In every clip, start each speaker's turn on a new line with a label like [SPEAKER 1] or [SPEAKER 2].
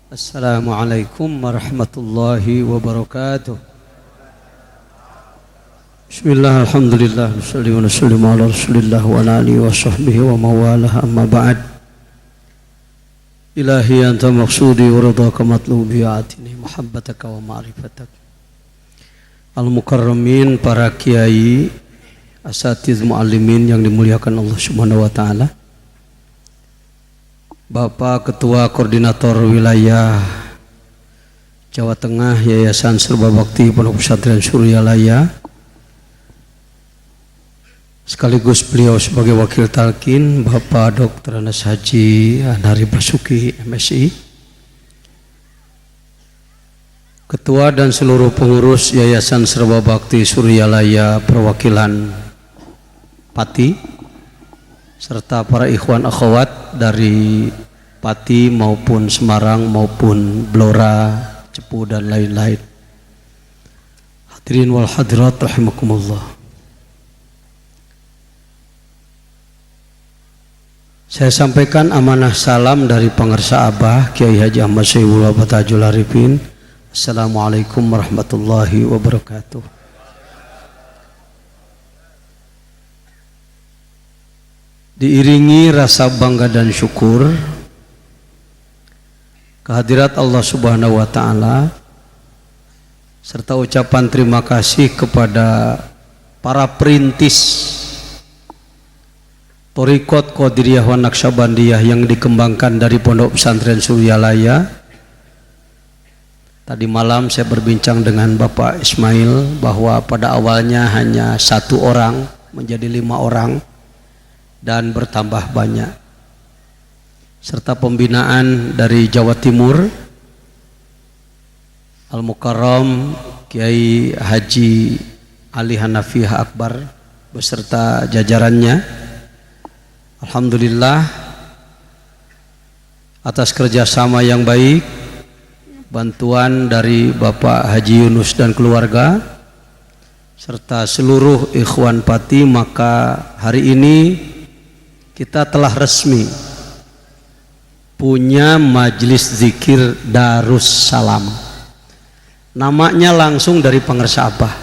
[SPEAKER 1] Assalamualaikum warahmatullahi wabarakatuh. Bismillah, alhamdulillah, wa sallim ala rasulillah wa ala alihi wa sahbihi wa mawalah, amma ba'd. Ilahi anta maqsudi wa ridhaka matlubi atini muhabbataka wa ma'rifatak. Al-mukarramin, para kiai, asatiz muallimin yang dimuliakan Allah Subhanahu wa taala. Bapak Ketua Koordinator Wilayah Jawa Tengah Yayasan Serba Bakti Pondok Pesantren Suryalaya, sekaligus beliau sebagai Wakil Talqin Bapak Dr. Anas Haji Anari Basuki MSI, Ketua dan seluruh pengurus Yayasan Serba Bakti Suryalaya perwakilan Pati, serta para ikhwan akhwat dari Pati maupun Semarang maupun Blora, Cepu dan lain-lain. Hadirin wal hadirat rahimakumullah. Saya sampaikan amanah salam dari Pangarsa Abah Kiai Haji Ahmad Syaibullah Batajul Arifin. Assalamualaikum warahmatullahi wabarakatuh. Diiringi rasa bangga dan syukur kehadirat Allah Subhanahu wa taala serta ucapan terima kasih kepada para perintis Thariqat Qadiriyah wa Naqsyabandiyah yang dikembangkan dari Pondok Pesantren Suryalaya. Tadi malam saya berbincang dengan Bapak Ismail bahwa pada awalnya hanya 1 orang menjadi 5 orang dan bertambah banyak, serta pembinaan dari Jawa Timur Al-Mukarram Kiai Haji Ali Hanafiah Akbar beserta jajarannya. Alhamdulillah atas kerjasama yang baik, bantuan dari Bapak Haji Yunus dan keluarga serta seluruh ikhwan Pati, maka hari ini kita telah resmi punya majelis zikir Darus Salam. Namanya langsung dari Pangarsa Abah,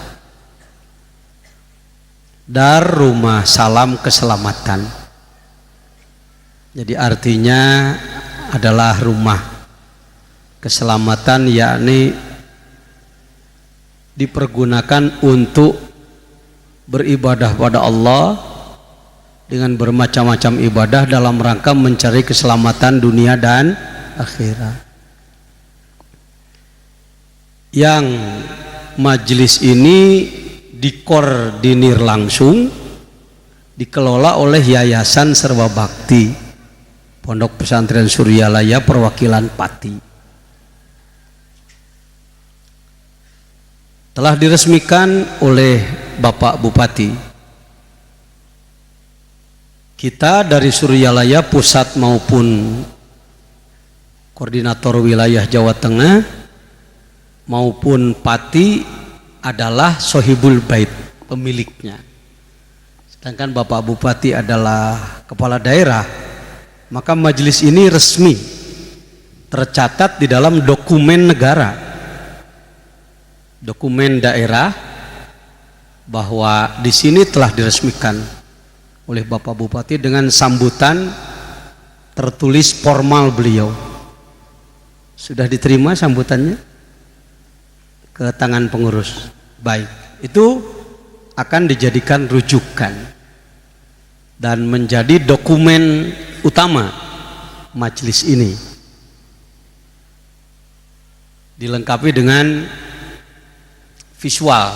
[SPEAKER 1] Dar Rumah Salam Keselamatan. Jadi artinya adalah rumah keselamatan, yakni dipergunakan untuk beribadah pada Allah dengan bermacam-macam ibadah dalam rangka mencari keselamatan dunia dan akhirat. Yang majelis ini dikoordinir langsung, dikelola oleh Yayasan Serba Bakti Pondok Pesantren Suryalaya perwakilan Pati. Telah diresmikan oleh Bapak Bupati. Kita dari Suryalaya pusat maupun koordinator wilayah Jawa Tengah maupun Pati adalah sohibul bait, pemiliknya. Sedangkan Bapak Bupati adalah kepala daerah, maka majelis ini resmi tercatat di dalam dokumen negara, dokumen daerah, bahwa di sini telah diresmikan oleh Bapak Bupati dengan sambutan tertulis formal beliau. Sudah diterima sambutannya ke tangan pengurus. Baik, itu akan dijadikan rujukan dan menjadi dokumen utama majelis ini. Dilengkapi dengan visual,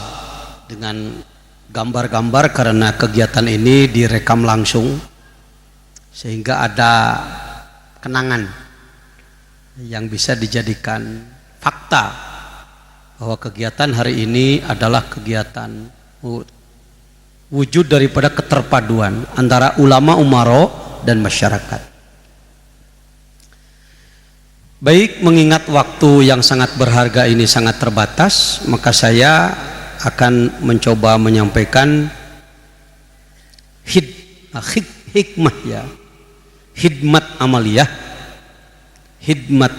[SPEAKER 1] dengan gambar-gambar, karena kegiatan ini direkam langsung sehingga ada kenangan yang bisa dijadikan fakta bahwa kegiatan hari ini adalah kegiatan wujud daripada keterpaduan antara ulama umaro dan masyarakat. Baik, mengingat waktu yang sangat berharga ini sangat terbatas, maka saya akan mencoba menyampaikan hikmah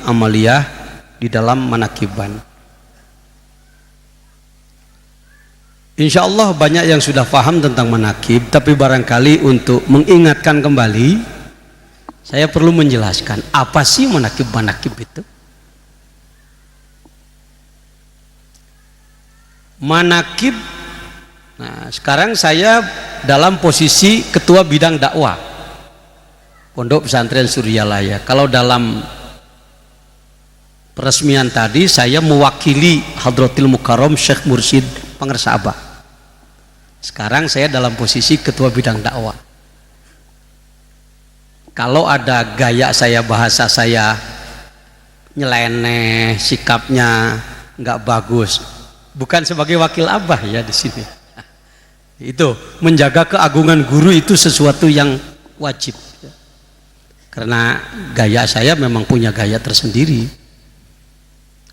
[SPEAKER 1] amaliyah di dalam manakiban. Insya Allah banyak yang sudah paham tentang manakib, tapi barangkali untuk mengingatkan kembali, saya perlu menjelaskan apa sih manakib-manakib itu. Manakib, nah sekarang saya dalam posisi ketua bidang dakwah Pondok Pesantren Suryalaya. Kalau dalam peresmian tadi saya mewakili Hadratil Mukarram Syekh Mursyid Pangersa Abah. Sekarang saya dalam posisi ketua bidang dakwah. Kalau ada gaya saya, bahasa saya nyeleneh, sikapnya nggak bagus, bukan sebagai wakil Abah ya di sini. Itu menjaga keagungan guru itu sesuatu yang wajib. Karena gaya saya memang punya gaya tersendiri.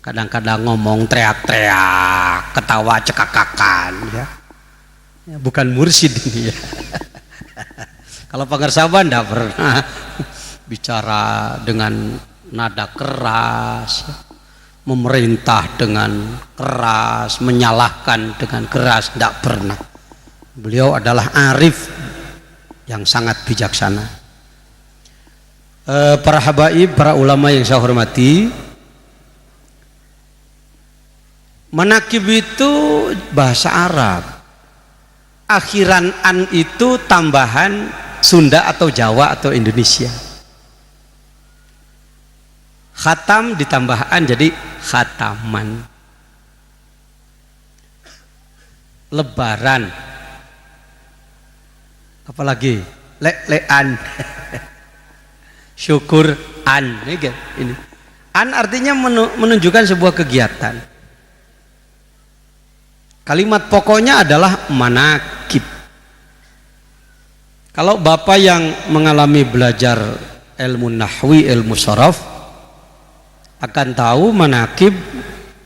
[SPEAKER 1] Kadang-kadang ngomong teriak-teriak, ketawa cekakakan ya. Bukan mursyid ini ya. Kalau Pangersabah enggak pernah bicara dengan nada keras, memerintah dengan keras, menyalahkan dengan keras, enggak pernah. Beliau adalah arif yang sangat bijaksana. Para habaib, para ulama yang saya hormati, manakib itu bahasa Arab. Akhiran an itu tambahan Sunda atau Jawa atau Indonesia. Khatam ditambah an jadi khataman. Lebaran. Apalagi le-lean. Syukur an. Ini. An artinya menunjukkan sebuah kegiatan. Kalimat pokoknya adalah manakib. Kalau Bapak yang mengalami belajar ilmu nahwi, ilmu sharaf, akan tahu manakib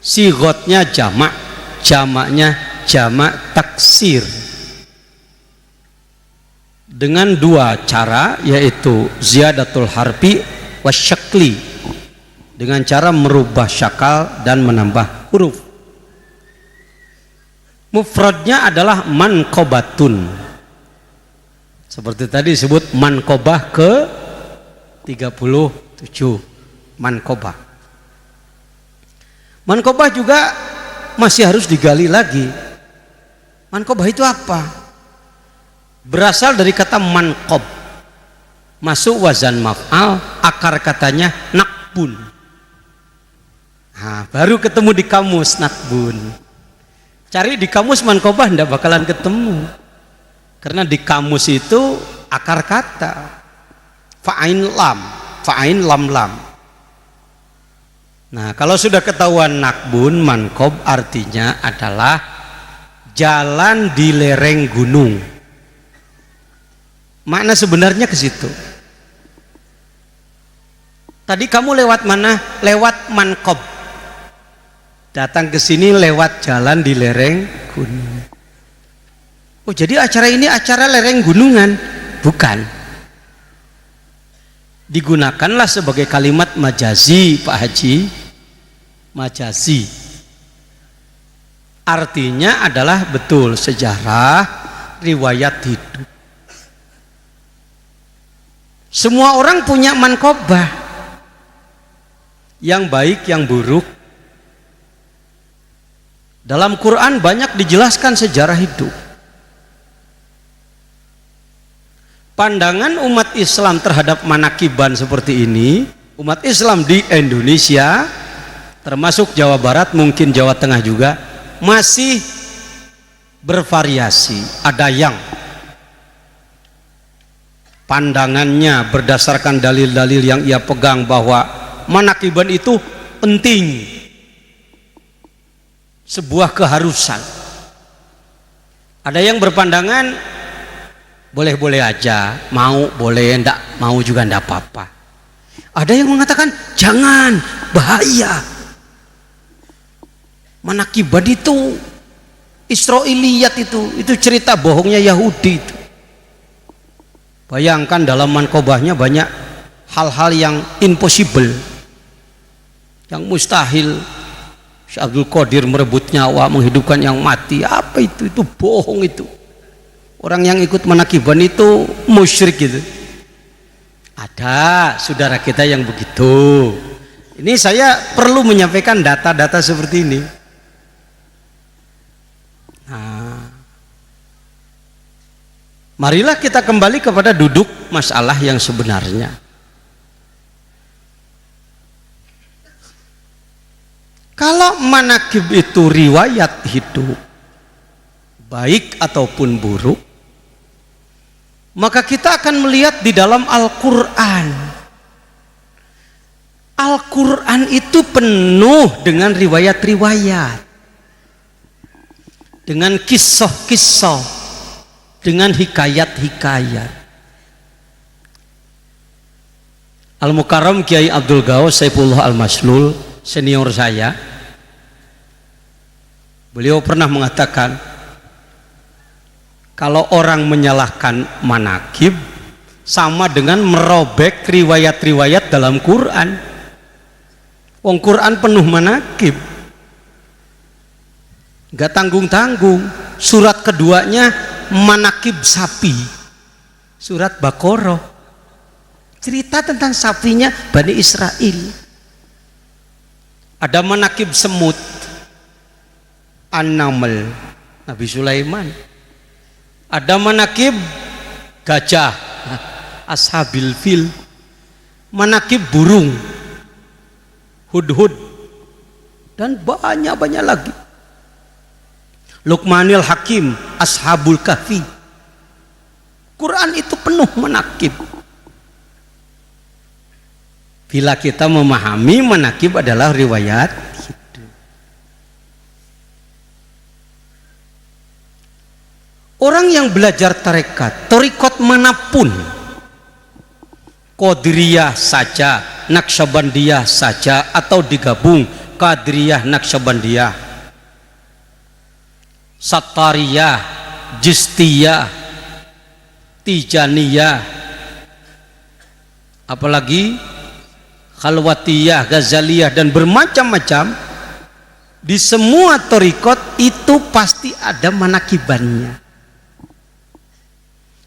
[SPEAKER 1] sigotnya jamak, jamaknya jamak taksir. Dengan dua cara, yaitu ziyadatul harfi wasyakli, dengan cara merubah syakal dan menambah huruf. Mufradnya adalah manqobatun. Seperti tadi disebut manqobah ke 37. Manqobah. Manqobah juga masih harus digali lagi. Manqobah itu apa? Berasal dari kata manqob. Masuk wazan maf'al, akar katanya nakbun. Nah, baru ketemu di kamus nakbun. Cari di kamus manqobah enggak bakalan ketemu. Karena di kamus itu akar kata fa'ain lam lam. Nah, kalau sudah ketahuan nakbun, manqob artinya adalah jalan di lereng gunung. Makna sebenarnya ke situ. Tadi kamu lewat mana? Lewat manqob. Datang ke sini lewat jalan di lereng gunung. Oh, jadi acara ini acara lereng gunungan? Bukan. Digunakanlah sebagai kalimat majazi, Pak Haji. Majazi. Artinya adalah betul sejarah, riwayat hidup. Semua orang punya manqobah. Yang baik, yang buruk. Dalam Quran banyak dijelaskan sejarah hidup. Pandangan umat Islam terhadap manakiban seperti ini, umat Islam di Indonesia, termasuk Jawa Barat, mungkin Jawa Tengah juga, masih bervariasi. Ada yang pandangannya berdasarkan dalil-dalil yang ia pegang bahwa manakiban itu penting, sebuah keharusan. Ada yang berpandangan boleh-boleh aja, mau boleh, enggak mau juga enggak apa-apa. Ada yang mengatakan jangan, bahaya. Manakiban itu Israiliyat itu cerita bohongnya Yahudi itu. Bayangkan dalam manqobahnya banyak hal-hal yang impossible. yang mustahil. Syekh Abdul Qadir merebut nyawa, menghidupkan yang mati. Apa itu? Itu bohong itu. Orang yang ikut manakiban itu musyrik gitu. Ada saudara kita yang begitu. Ini saya perlu menyampaikan data-data seperti ini. Nah, marilah kita kembali kepada duduk masalah yang sebenarnya. Kalau manakib itu riwayat hidup, baik ataupun buruk, maka kita akan melihat di dalam Al-Quran. Al-Quran itu penuh dengan riwayat-riwayat, dengan kisah-kisah, dengan hikayat-hikayat. Al-Mukarram Kiai Abdul Ghaus Saifullah Al-Maslul, senior saya, beliau pernah mengatakan, kalau orang menyalahkan manakib sama dengan merobek riwayat-riwayat dalam Quran. Wong Quran penuh manakib, gak tanggung-tanggung. Surat keduanya manakib sapi, surat Baqarah, cerita tentang sapinya Bani Israel. Ada manakib semut, An-Naml, Nabi Sulaiman. Ada manakib gajah, Ashabil Fil. Manakib burung, Hudhud, dan banyak-banyak lagi. Luqmanil Hakim, Ashabul Kahfi. Quran itu penuh manakib. Bila kita memahami manakib adalah riwayat hidup. Orang yang belajar tarekat manapun, Qadiriyah saja, Naqsyabandiyah saja, atau digabung Qadiriyah, Naqsyabandiyah, Sattariyah, Jistiyah, Tijaniyah, apalagi Khalwatiyah, Ghazaliyah, dan bermacam-macam. Di semua thariqat itu pasti ada manakibannya.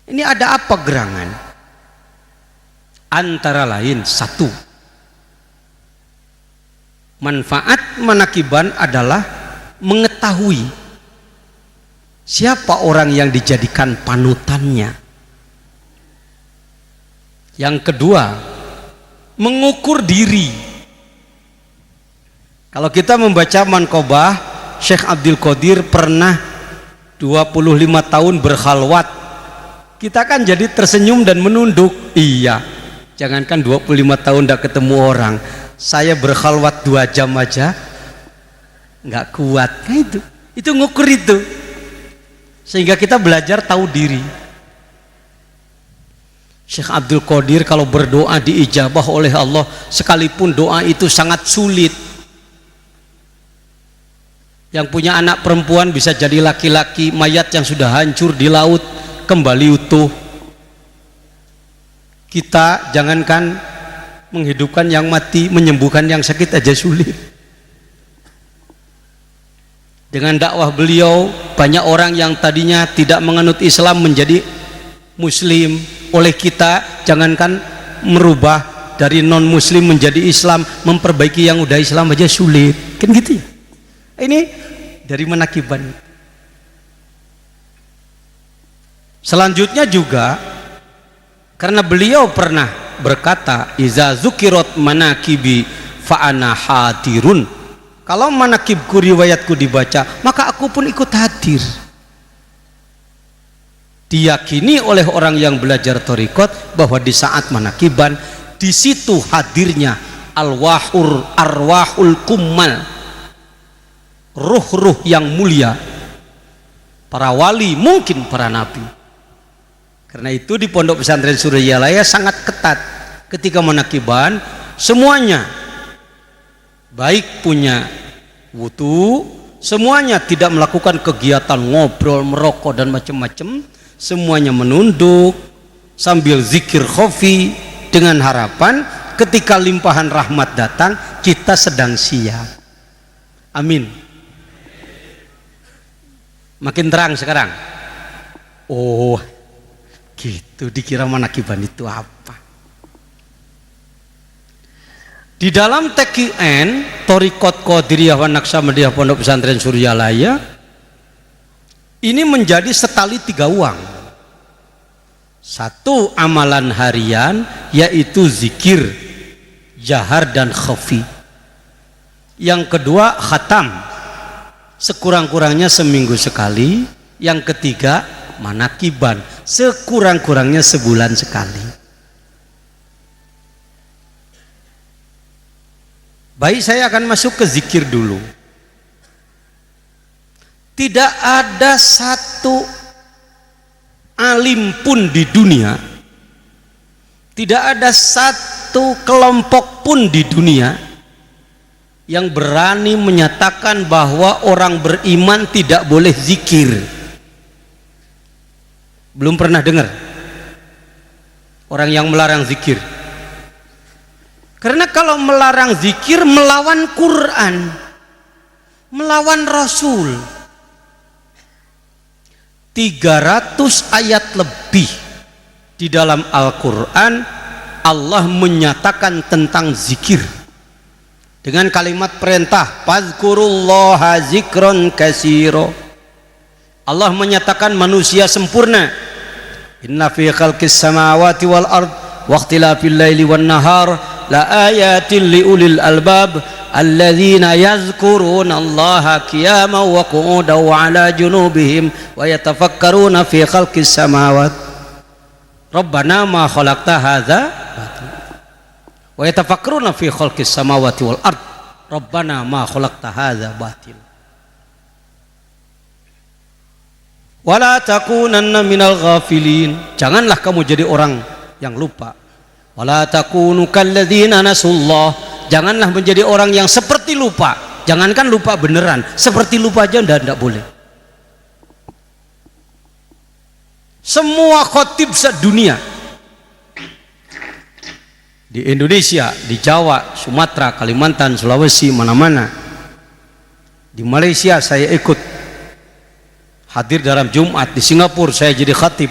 [SPEAKER 1] Ini ada apa gerangan? Antara lain, satu, manfaat manakiban adalah mengetahui siapa orang yang dijadikan panutannya. Yang kedua, mengukur diri. Kalau kita membaca Manqobah, Syekh Abdul Qadir pernah 25 tahun berkhalwat. Kita kan jadi tersenyum dan menunduk. Iya, jangankan 25 tahun tidak ketemu orang, saya berkhalwat 2 jam aja nggak kuat. Nah, itu ngukur itu, sehingga kita belajar tahu diri. Syekh Abdul Qadir kalau berdoa diijabah oleh Allah, sekalipun doa itu sangat sulit. Yang punya anak perempuan bisa jadi laki-laki, mayat yang sudah hancur di laut kembali utuh. Kita jangankan menghidupkan yang mati, menyembuhkan yang sakit aja sulit. Dengan dakwah beliau, banyak orang yang tadinya tidak menganut Islam menjadi Muslim. Oleh kita, jangankan merubah dari non Muslim menjadi Islam, memperbaiki yang udah Islam aja sulit, kan gitu ya. Ini dari manakiban. Selanjutnya juga, karena beliau pernah berkata, iza zukirat manakibi fa'ana hadirun. Kalau manakibku, riwayatku dibaca, maka aku pun ikut hadir. Diyakini oleh orang yang belajar thariqat bahwa di saat manakiban, di situ hadirnya arwahul kummal, ruh-ruh yang mulia, para wali, mungkin para nabi. Karena itu di Pondok Pesantren Suryalaya sangat ketat ketika manakiban. Semuanya baik punya wudu, semuanya tidak melakukan kegiatan ngobrol, merokok, dan macam-macam. Semuanya menunduk sambil zikir khafi dengan harapan ketika limpahan rahmat datang kita sedang siap. Amin. Makin terang sekarang. Oh gitu, dikira manakiban itu apa? Di dalam TQN Thariqat Qadiriyah wa Naqsabandiyah Pondok Pesantren Suryalaya ini menjadi setali 3 uang. 1 amalan harian yaitu zikir jahar dan khafi. Yang kedua khatam, sekurang-kurangnya seminggu sekali. Yang ketiga manakiban, sekurang-kurangnya sebulan sekali. Baik, saya akan masuk ke zikir dulu. Tidak ada satu alim pun di dunia, tidak ada satu kelompok pun di dunia yang berani menyatakan bahwa orang beriman tidak boleh zikir. Belum pernah dengar orang yang melarang zikir. Karena kalau melarang zikir melawan Quran, melawan Rasul. 300 ayat lebih di dalam Al-Quran Allah menyatakan tentang zikir dengan kalimat perintah fadzkurullaha zikron katsira. Allah menyatakan manusia sempurna. Inna fi khalqis samawati wal ard wa ikhtilafil laili wan nahar la ayatin liulil albab alladzina yazkuruna allaha qiyaman wa qu'udan wa ala junubihim wa yatafakkaruna fi khalqis samawati rabbana ma khalaqta hadza wa yatafakkaruna fi khalqis samawati wal ard rabbana ma khalaqta hadza batil wala takunanna minal ghafilin. Janganlah kamu jadi orang yang lupa. Wala takunu kalladzina nasullah. Janganlah menjadi orang yang seperti lupa. Jangankan lupa beneran, seperti lupa aja tidak boleh. Semua khotib sedunia di Indonesia, di Jawa, Sumatera, Kalimantan, Sulawesi, mana-mana. Di Malaysia saya ikut hadir dalam Jumat, di Singapura saya jadi khatib,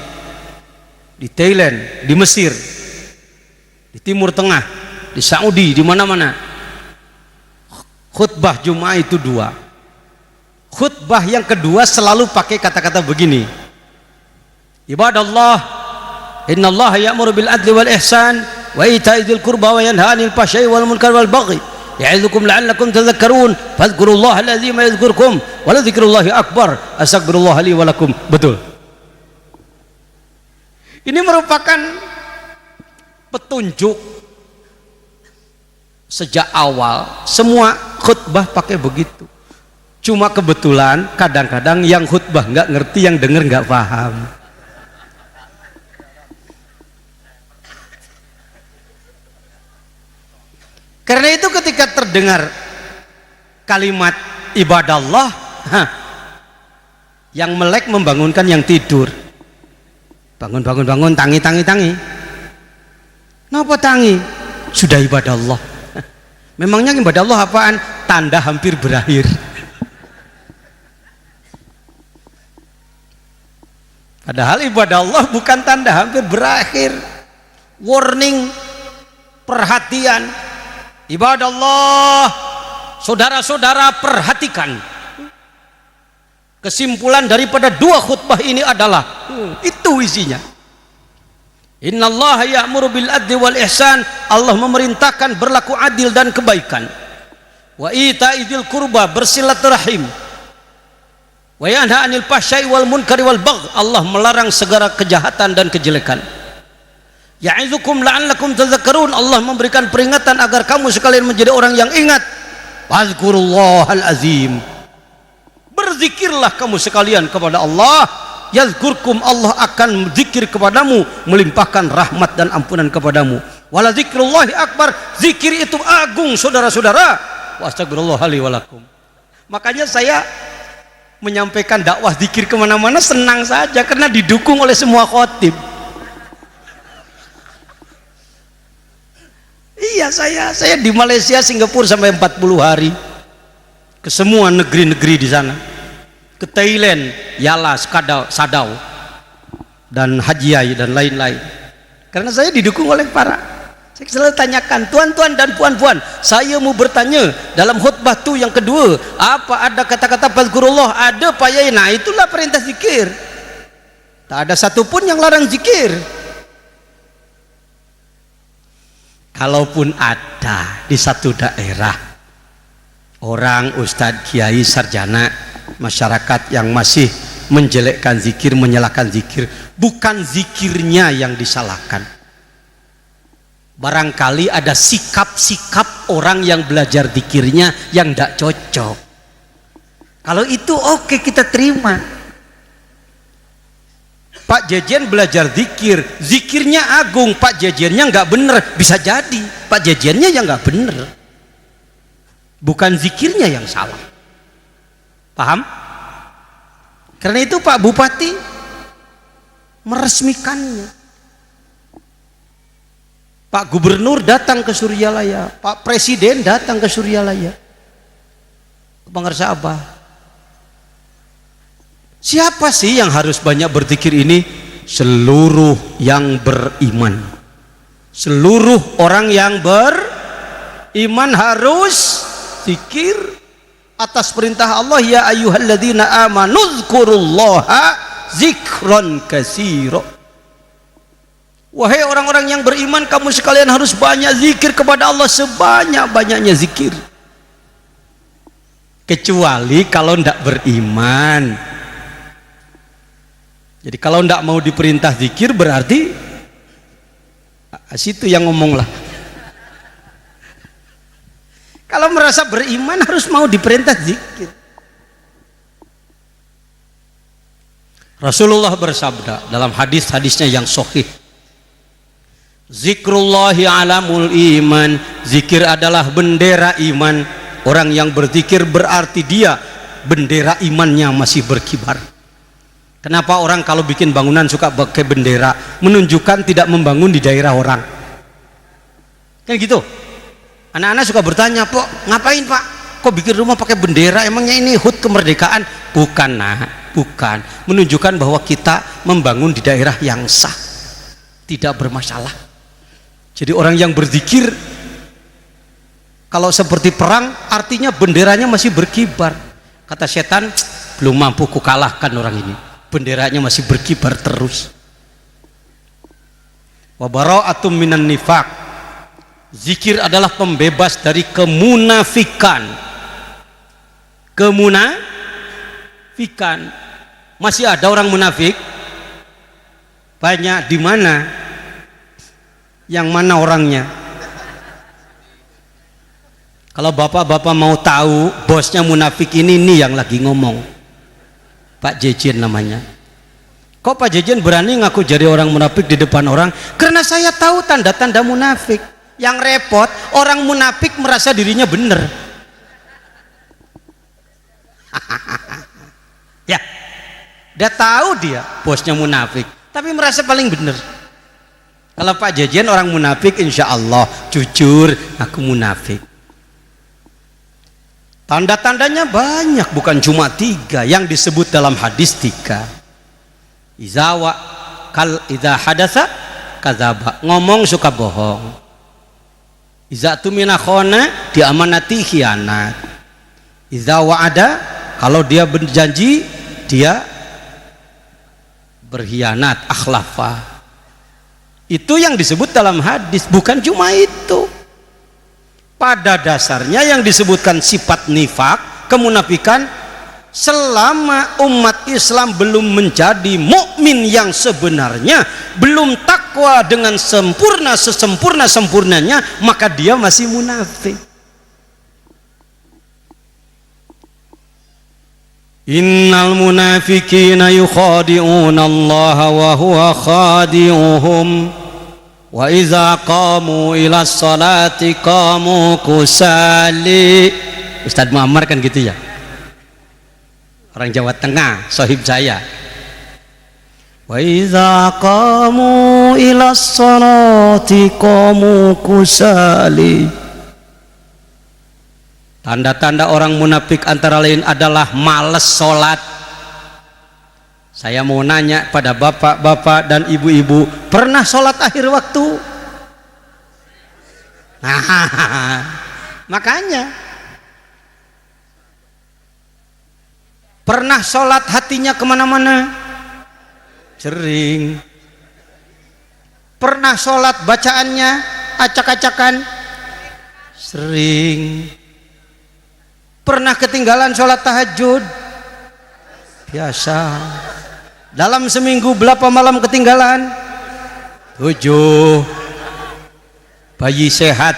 [SPEAKER 1] di Thailand, di Mesir, di Timur Tengah, di Saudi, di mana-mana. Khutbah Jumat itu 2. Khutbah yang kedua selalu pakai kata-kata begini. Ibadallah, innallaha ya'muru bil adli wal ihsan wa ita'i dzil qurba wa yanha 'anil fahsya'i wal munkari wal baghi ya'idukum la'allakum tadhakkarun fadhkurullaha alladzi yadhkurkum wa la dzikrullahi akbar astaghfirullah li wa lakum. Betul. Ini merupakan petunjuk sejak awal semua khutbah pakai begitu. Cuma kebetulan kadang-kadang yang khutbah nggak ngerti, yang denger nggak paham. Karena itu ketika terdengar kalimat ibadallah, yang melek membangunkan yang tidur. Bangun, bangun, bangun, tangi, tangi, tangi. Kenapa tangi? Sudah ibadallah. Memangnya ibadallah apaan? Tanda hampir berakhir. Padahal ibadallah bukan tanda hampir berakhir. Warning, perhatian. Ibadallah, saudara-saudara perhatikan. Kesimpulan daripada 2 khutbah ini adalah itu isinya. Innallaha ya'muru bil adli wal ihsan. Allah memerintahkan berlaku adil dan kebaikan. Wa ita'i dzil qurba, bersilaturahim. Wa yanha 'anil fahsya'i wal munkari wal bagh. Allah melarang segala kejahatan dan kejelekan. Ya'izukum la'allakum tadhakkarun. Allah memberikan peringatan agar kamu sekalian menjadi orang yang ingat. Fadzkurullahal azim. Berzikirlah kamu sekalian kepada Allah. Yazkurkum, Allah akan zikir kepadamu, melimpahkan rahmat dan ampunan kepadamu. Wala zikrullahi akbar. Zikir itu agung, saudara-saudara. Wa astagfirullah li wa lakum. Makanya saya menyampaikan dakwah zikir kemana-mana senang saja karena didukung oleh semua khotib. Iya, Iya, saya di Malaysia, Singapura sampai 40 hari. Ke semua negeri-negeri di sana. Ke Thailand, Yala, Sadau, dan Hajiai dan lain-lain. Karena saya didukung oleh saya selalu tanyakan, tuan-tuan dan puan-puan, saya mau bertanya dalam khutbah tu yang kedua, apa ada kata-kata fazkurullah? Ada Pak Yai. Nah, itulah perintah zikir. Tak ada satupun yang larang zikir. Kalaupun ada di satu daerah orang, ustadz, kiai, sarjana, masyarakat yang masih menjelekkan zikir, menyalahkan zikir, bukan zikirnya yang disalahkan. Barangkali ada sikap-sikap orang yang belajar zikirnya yang tidak cocok. Kalau itu oke, kita terima. Pak Jejen belajar zikir, zikirnya agung, Pak Jejennya nggak bener, bisa jadi Pak Jejennya yang nggak bener, bukan zikirnya yang salah. Paham? Karena itu Pak Bupati meresmikannya, Pak Gubernur datang ke Suryalaya, Pak Presiden datang ke Suryalaya. Pengersa apa? Siapa sih yang harus banyak berzikir ini? Seluruh yang beriman. Seluruh orang yang beriman harus zikir atas perintah Allah, ya ayyuhalladzina amanu dzkurullaha zikron katsira. Wahai orang-orang yang beriman, kamu sekalian harus banyak zikir kepada Allah, sebanyak-banyaknya zikir. Kecuali kalau tidak beriman. Jadi kalau tidak mau diperintah zikir, berarti situ yang ngomong lah. Kalau merasa beriman harus mau diperintah zikir. Rasulullah bersabda dalam hadis-hadisnya yang sahih, zikrullahi alamul iman, zikir adalah bendera iman. Orang yang berzikir berarti dia bendera imannya masih berkibar. Kenapa orang kalau bikin bangunan suka pakai bendera? Menunjukkan tidak membangun di daerah orang. Kan gitu. Anak-anak suka bertanya, "Pak, ngapain Pak? Kok bikin rumah pakai bendera? Emangnya ini HUT kemerdekaan?" Bukan, nah, bukan. Menunjukkan bahwa kita membangun di daerah yang sah, tidak bermasalah. Jadi orang yang berzikir, kalau seperti perang, artinya benderanya masih berkibar. Kata setan, belum mampu kukalahkan orang ini. Benderanya masih berkibar terus. Wa bara'atum minan nifaq, zikir adalah pembebas dari kemunafikan. Kemunafikan. Masih ada orang munafik? Banyak. Di mana? Yang mana orangnya? Kalau bapak-bapak mau tahu bosnya munafik ini yang lagi ngomong, Pak Jejen namanya. Kok Pak Jejen berani ngaku jadi orang munafik di depan orang? Karena saya tahu tanda-tanda munafik. Yang repot, orang munafik merasa dirinya benar. Ya, dia tahu dia bosnya munafik, tapi merasa paling benar. Kalau Pak Jejen orang munafik, insya Allah jujur, aku munafik. Tanda-tandanya banyak, bukan cuma 3 yang disebut dalam hadis 3. Idza hadatsa kadzaba, ngomong suka bohong. Idza tumina khana, diamanati khianat. Idza wa'ada, kalau dia berjanji dia berkhianat, akhlafa. Itu yang disebut dalam hadis, bukan cuma itu. Pada dasarnya yang disebutkan sifat nifak, kemunafikan, selama umat Islam belum menjadi mukmin yang sebenarnya, belum takwa dengan sempurna sesempurna-sempurnanya, maka dia masih munafik. Innal munafiqina yukhadi'una Allah wa huwa khadi'uhum wa iza qamu ila sholati qamu kusali. Ustadz Muammar kan gitu ya, orang Jawa Tengah, sahib saya. Wa idza qamu ila sholati qamu kusali. Tanda-tanda orang munafik antara lain adalah malas sholat. Saya mau nanya pada bapak-bapak dan ibu-ibu, pernah sholat akhir waktu? Nah, makanya pernah sholat hatinya kemana-mana? Sering. Pernah sholat bacaannya acak-acakan? Sering. Pernah ketinggalan sholat tahajud? Biasa. Dalam seminggu berapa malam ketinggalan? 7. Bayi sehat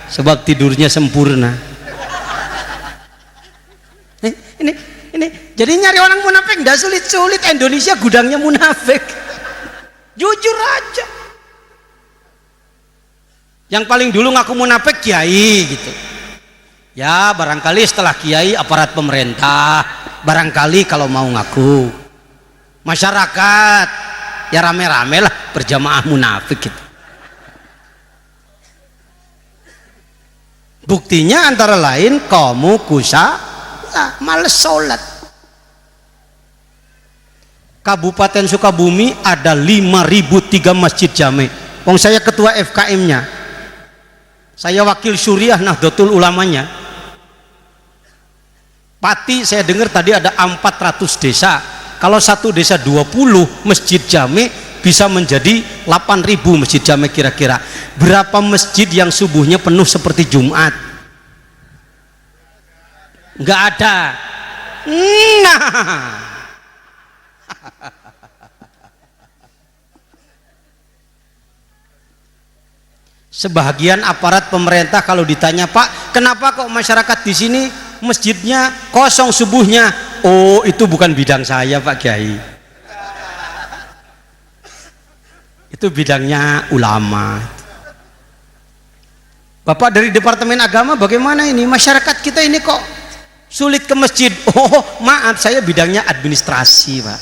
[SPEAKER 1] sebab tidurnya sempurna. Ini jadi nyari orang munafik nggak sulit-sulit. Indonesia gudangnya munafik. Jujur aja. Yang paling dulu ngaku munafik kiai gitu. Ya barangkali setelah kiai aparat pemerintah, barangkali kalau mau ngaku. Masyarakat ya rame-rame lah berjamaah munafik gitu. Buktinya antara lain kamu males sholat. Kabupaten Sukabumi ada 5.003 masjid jame. Wong saya ketua FKM-nya, saya wakil syuriah Nahdlatul Ulamanya. Pati saya dengar tadi ada 400 desa. Kalau satu desa 20 masjid jame bisa menjadi 8.000 masjid jame kira-kira. Berapa masjid yang subuhnya penuh seperti Jumat? Nggak ada. Nah, sebahagian aparat pemerintah kalau ditanya, Pak, kenapa kok masyarakat di sini masjidnya kosong subuhnya? Oh, itu bukan bidang saya, Pak Kiai. Itu bidangnya ulama. Bapak dari Departemen Agama bagaimana ini? Masyarakat kita ini kok sulit ke masjid? Oh, maaf, saya bidangnya administrasi, Pak.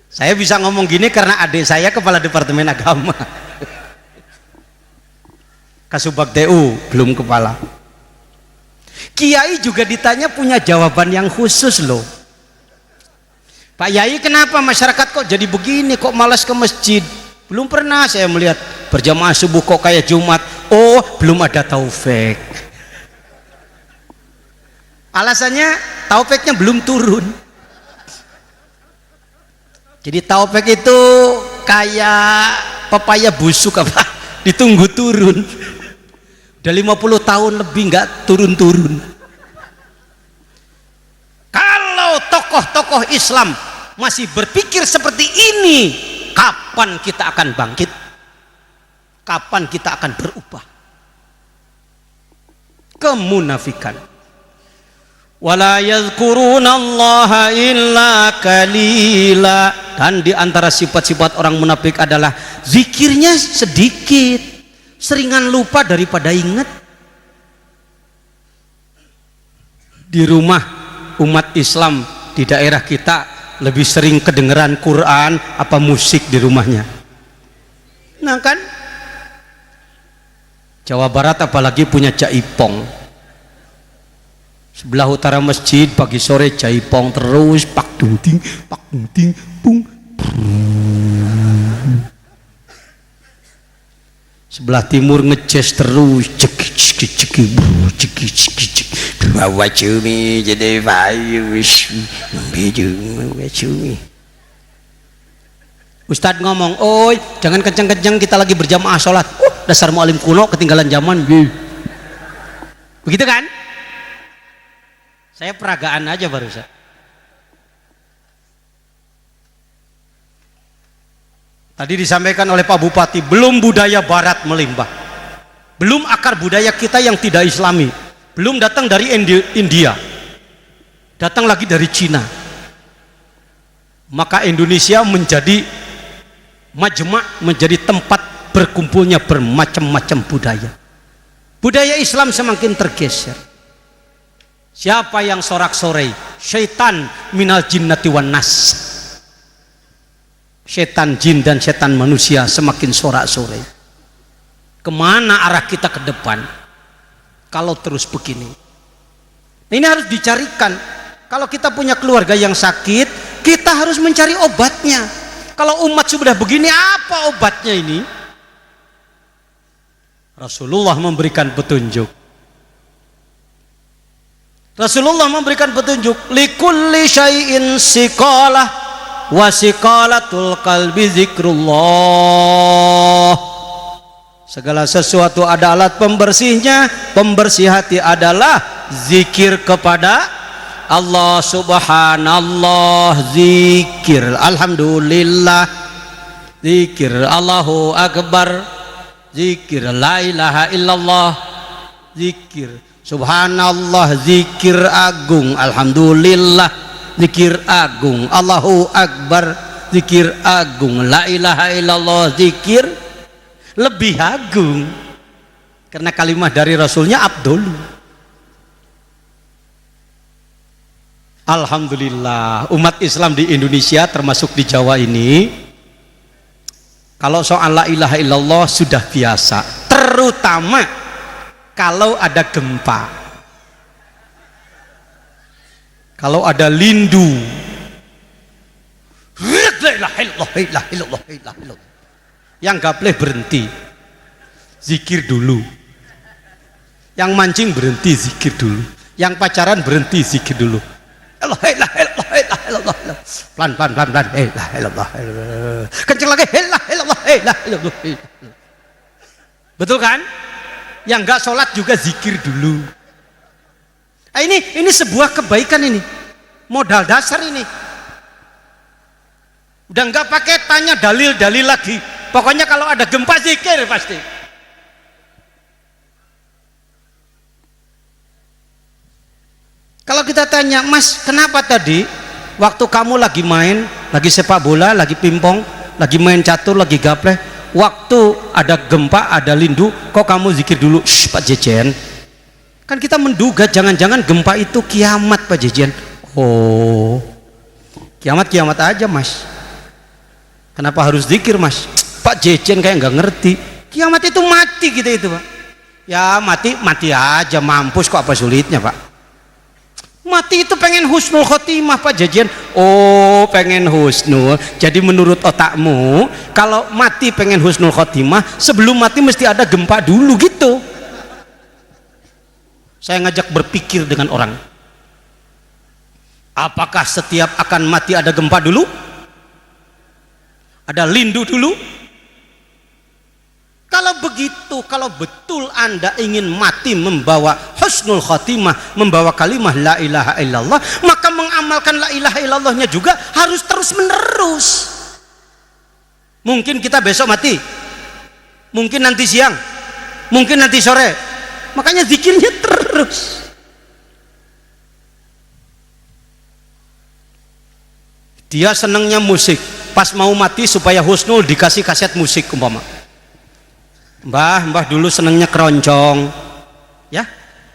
[SPEAKER 1] Saya bisa ngomong gini karena adik saya kepala Departemen Agama. Kasubag TU belum kepala. Kiai juga ditanya punya jawaban yang khusus loh. Pak Yai, kenapa masyarakat kok jadi begini, kok malas ke masjid? Belum pernah saya melihat berjamaah subuh kok kayak Jumat. Oh, belum ada taufik. Alasannya taufiknya belum turun. Jadi taufik itu kayak pepaya busuk apa? Ditunggu turun. Udah 50 tahun lebih nggak turun-turun. Kalau tokoh-tokoh Islam masih berpikir seperti ini, kapan kita akan bangkit? Kapan kita akan berubah? Kemunafikan. Wala yadhkurunallaha illa qalila. Dan di antara sifat-sifat orang munafik adalah zikirnya sedikit, seringan lupa daripada ingat. Di rumah umat Islam di daerah kita lebih sering kedengeran Quran apa musik di rumahnya. Nah kan, Jawa Barat apalagi punya jaipong. Sebelah utara masjid pagi sore jaipong terus, pak dung ting pung. Sebelah timur ngejazz terus, ceki bawa cumi jadi virus cumi. Ustadz ngomong, oi jangan kenceng-kenceng kita lagi berjamaah sholat. Dasar mu'alim kuno ketinggalan zaman. Begitu kan? Saya peragaan aja barusan. Tadi disampaikan oleh Pak Bupati, belum budaya Barat melimpah, belum akar budaya kita yang tidak Islami, belum datang dari India, datang lagi dari Cina. Maka Indonesia menjadi majma', menjadi tempat berkumpulnya bermacam-macam budaya. Budaya Islam semakin tergeser. Siapa yang sorak-sorai syaitan minal jinnati wan nas. Setan jin dan setan manusia semakin sorak-sore. Kemana arah kita ke depan kalau terus begini? Ini harus dicarikan. Kalau kita punya keluarga yang sakit, kita harus mencari obatnya. Kalau umat sudah begini, apa obatnya ini? Rasulullah memberikan petunjuk. Rasulullah memberikan petunjuk. Likulli syai'in siqalah wasiqalatul qalbi zikrullah. Segala sesuatu ada alat pembersihnya. Pembersih hati adalah zikir kepada Allah. Subhanallah, zikir alhamdulillah, zikir Allahu akbar, zikir la ilaha illallah, zikir subhanallah, zikir agung alhamdulillah, zikir agung Allahu akbar, zikir agung la ilaha illallah, zikir lebih agung karena kalimat dari Rasulnya Abdul. Alhamdulillah umat Islam di Indonesia termasuk di Jawa ini kalau soal la ilaha illallah sudah biasa, terutama kalau ada gempa, kalau ada lindu, yang gak boleh berhenti zikir dulu, yang mancing berhenti zikir dulu, yang pacaran berhenti zikir dulu. Pelan kenceng lagi, betul kan? Yang gak sholat juga zikir dulu. Ini sebuah kebaikan, ini modal dasar ini. Udah nggak pakai tanya dalil-dalil lagi, pokoknya kalau ada gempa zikir pasti. Kalau kita tanya, Mas, kenapa tadi waktu kamu lagi main, lagi sepak bola, lagi pingpong, lagi main catur, lagi gapleh, waktu ada gempa, ada lindu, kok kamu zikir dulu? Shh, Pak Jejen, kan kita menduga jangan-jangan gempa itu kiamat, Pak Jejen. Oh, kiamat aja, Mas. Kenapa harus zikir, Mas? Pak Jejen kayak nggak ngerti. Kiamat itu mati kita itu, Pak. Ya mati aja, mampus kok, apa sulitnya, Pak? Mati itu pengen husnul khotimah, Pak Jejen. Oh, pengen husnul. Jadi menurut otakmu, kalau mati pengen husnul khotimah, sebelum mati mesti ada gempa dulu gitu. Saya ngajak berpikir dengan orang. Apakah setiap akan mati ada gempa dulu? Ada lindu dulu? Kalau begitu, kalau betul Anda ingin mati membawa husnul khotimah, membawa kalimah la ilaha illallah, maka mengamalkan la ilaha illallahnya juga harus terus menerus. Mungkin kita besok mati, mungkin nanti siang, mungkin nanti sore, makanya zikirnya terus. Dia senangnya musik, pas mau mati supaya husnul dikasih kaset musik umpama. Mbah dulu senangnya keroncong, ya.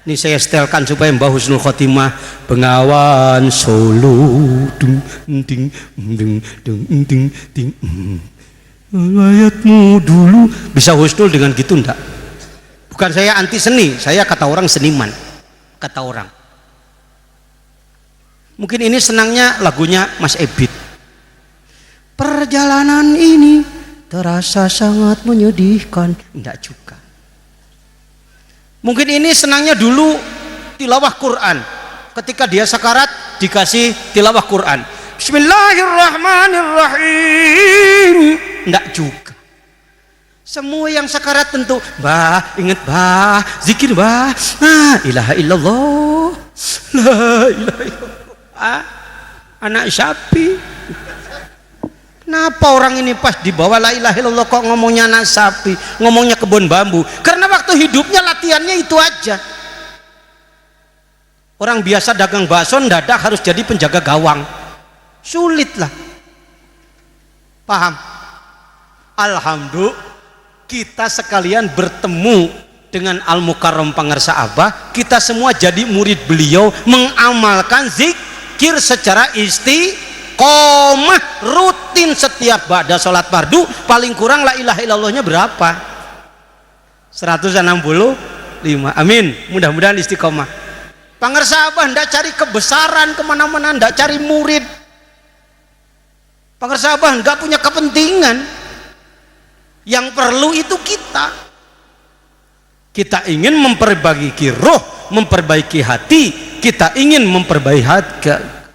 [SPEAKER 1] Ini saya setelkan supaya Mbah husnul khotimah. Bengawan Solo, dung ding ding ding ding ding. Ayatmu dulu bisa husnul dengan gitu enggak? Bukan saya anti seni, saya kata orang seniman, kata orang. Mungkin ini senangnya lagunya Mas Ebit. Perjalanan ini terasa sangat menyedihkan. Enggak juga. Mungkin ini senangnya dulu tilawah Quran. Ketika dia sekarat dikasih tilawah Quran. Bismillahirrahmanirrahim. Enggak juga. Semua yang sekarat tentu, Mbah, ingat Mbah, zikir Mbah, la ilaha illallah, la ilaha illallah. Anak sapi. Kenapa orang ini pas dibawa la ilaha illallah kok ngomongnya anak sapi, ngomongnya kebun bambu? Karena waktu hidupnya latihannya itu aja. Orang biasa dagang bakso mendadak harus jadi penjaga gawang, sulit lah. Paham? Alhamdulillah kita sekalian bertemu dengan Al Mukarram Pangarsa Abah, kita semua jadi murid beliau, mengamalkan zikir zikir secara istiqomah rutin setiap ba'da sholat fardu. Paling kurang la ilaha illallahnya berapa? 165. Amin, mudah-mudahan istiqomah. Pangersabah ndak cari kebesaran kemana-mana, ndak cari murid. Pangersabah nggak punya kepentingan. Yang perlu itu kita ingin memperbaiki roh, memperbaiki hati, kita ingin memperbaiki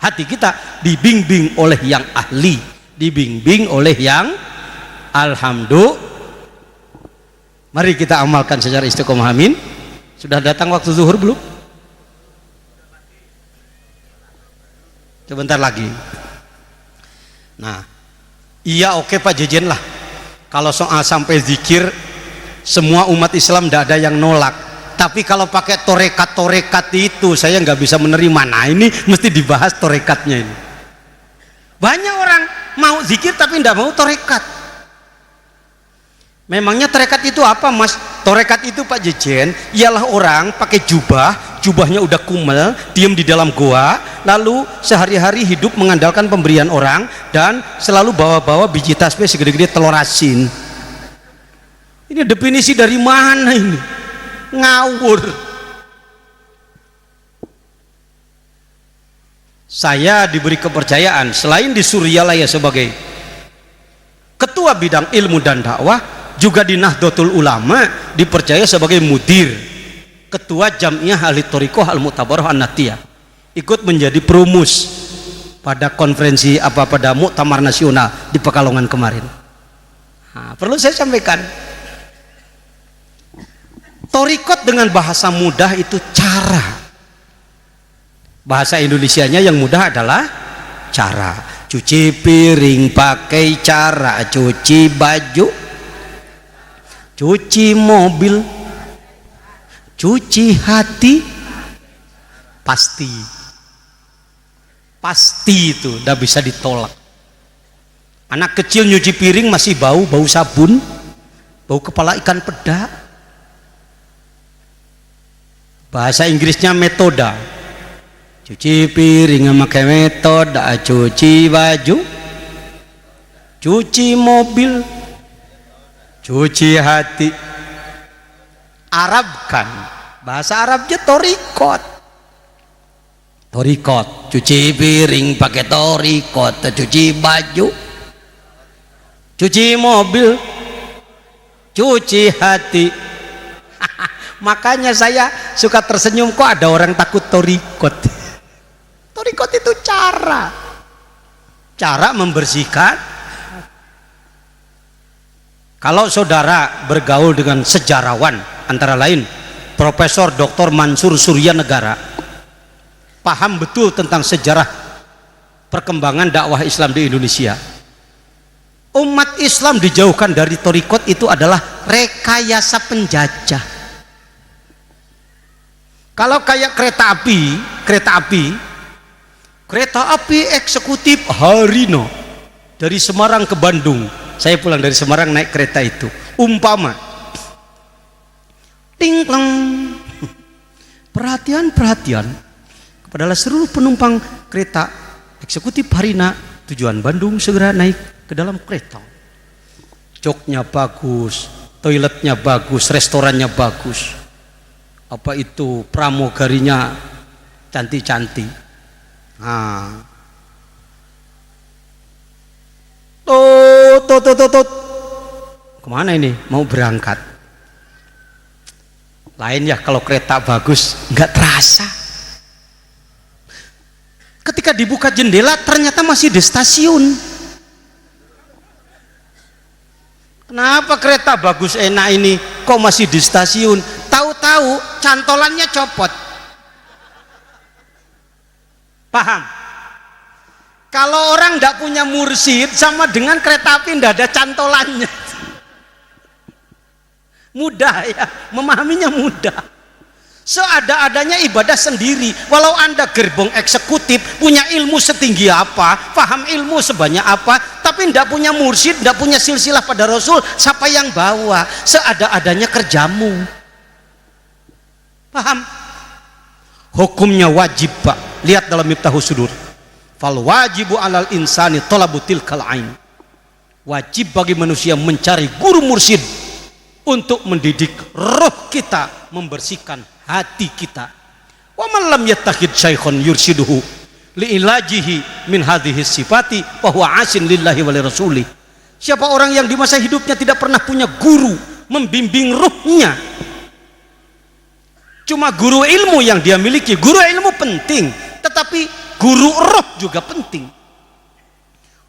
[SPEAKER 1] hati kita dibimbing oleh yang ahli, dibimbing oleh yang alhamdulillah. Mari kita amalkan secara istiqomah. Amin. Sudah datang waktu zuhur belum? Sebentar lagi. Nah, iya oke Pak Jejen lah. Kalau soal sampai zikir, semua umat Islam tidak ada yang nolak. Tapi kalau pakai torekat itu saya nggak bisa menerima. Nah ini mesti dibahas torekatnya ini. Banyak orang mau zikir tapi tidak mau torekat. Memangnya torekat itu apa Mas? Torekat itu Pak Jejen ialah orang pakai jubahnya udah kumel, diam di dalam goa, lalu sehari-hari hidup mengandalkan pemberian orang dan selalu bawa-bawa biji tasbih segede-gede telur asin. Ini definisi dari mana ini? Ngawur. Saya diberi kepercayaan selain di Suryalaya sebagai ketua bidang ilmu dan dakwah, juga di Nahdlatul Ulama dipercaya sebagai mudir, ketua Jamiah Ahli Thoriqah Al-Mu'tabarah An-Natiyah, ikut menjadi perumus pada konferensi pada Muktamar Nasional di Pekalongan kemarin. Nah, perlu saya sampaikan, Thoriqat dengan bahasa mudah itu cara, bahasa Indonesianya yang mudah adalah cara. Cuci piring pakai cara, cuci baju, cuci mobil, cuci hati, pasti itu udah bisa ditolak. Anak kecil nyuci piring masih bau sabun, bau kepala ikan peda. Bahasa Inggrisnya metoda. Cuci piring pakai metoda, cuci baju, cuci mobil, cuci hati. Arabkan, bahasa Arabnya thoriqat. Cuci piring pakai thoriqat, cuci baju, cuci mobil, cuci hati. Makanya saya suka tersenyum, kok ada orang takut thoriqat. Thoriqat itu cara membersihkan. Kalau saudara bergaul dengan sejarawan, antara lain Profesor Dr. Mansur Suryanegara, paham betul tentang sejarah perkembangan dakwah Islam di Indonesia. Umat Islam dijauhkan dari thoriqat itu adalah rekayasa penjajah. Kalau kayak kereta api eksekutif Harino dari Semarang ke Bandung. Saya pulang dari Semarang naik kereta itu. Umpama tingkleng, perhatian kepada seluruh penumpang kereta eksekutif Harina tujuan Bandung, segera naik ke dalam kereta. Joknya bagus, toiletnya bagus, restorannya bagus, apa itu pramugarinya cantik-cantik. Nah, kemana ini? Mau berangkat. Lain ya kalau kereta bagus nggak terasa. Ketika dibuka jendela ternyata masih di stasiun. Kenapa kereta bagus enak ini kok masih di stasiun? Tahu-tahu cantolannya copot. Paham? Kalau orang tidak punya mursyid sama dengan kereta api tidak ada cantolannya. Mudah ya, memahaminya mudah. Seada-adanya ibadah sendiri. Walau Anda gerbong eksekutif, punya ilmu setinggi apa, paham ilmu sebanyak apa, tapi tidak punya mursyid, tidak punya silsilah pada Rasul, siapa yang bawa? Seada-adanya kerjamu. Paham? Hukumnya wajib Pak. Lihat dalam Miftahus Sudur. Fal wajibu alal insani talabu tilkal ain. Wajib bagi manusia mencari guru mursyid untuk mendidik roh kita, membersihkan hati kita. Wa man lam yattakhid syaikhun yursyiduhu li ilajihi min hadhihi sifati wa huwa asin lillahi wa li rasulih. Siapa orang yang di masa hidupnya tidak pernah punya guru membimbing ruhnya, cuma guru ilmu yang dia miliki. Guru ilmu penting, tetapi guru roh juga penting.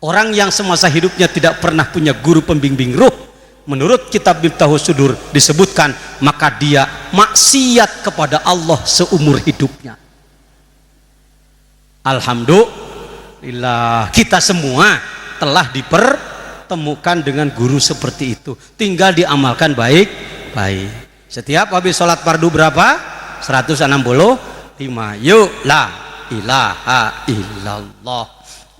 [SPEAKER 1] Orang yang semasa hidupnya tidak pernah punya guru pembimbing ruh, menurut kitab Miftahus Sudur disebutkan, maka dia maksiat kepada Allah seumur hidupnya. Alhamdulillah kita semua telah dipertemukan dengan guru seperti itu, tinggal diamalkan baik-baik. Setiap habis sholat fardu berapa? 165. Yuk, la ilaha illallah,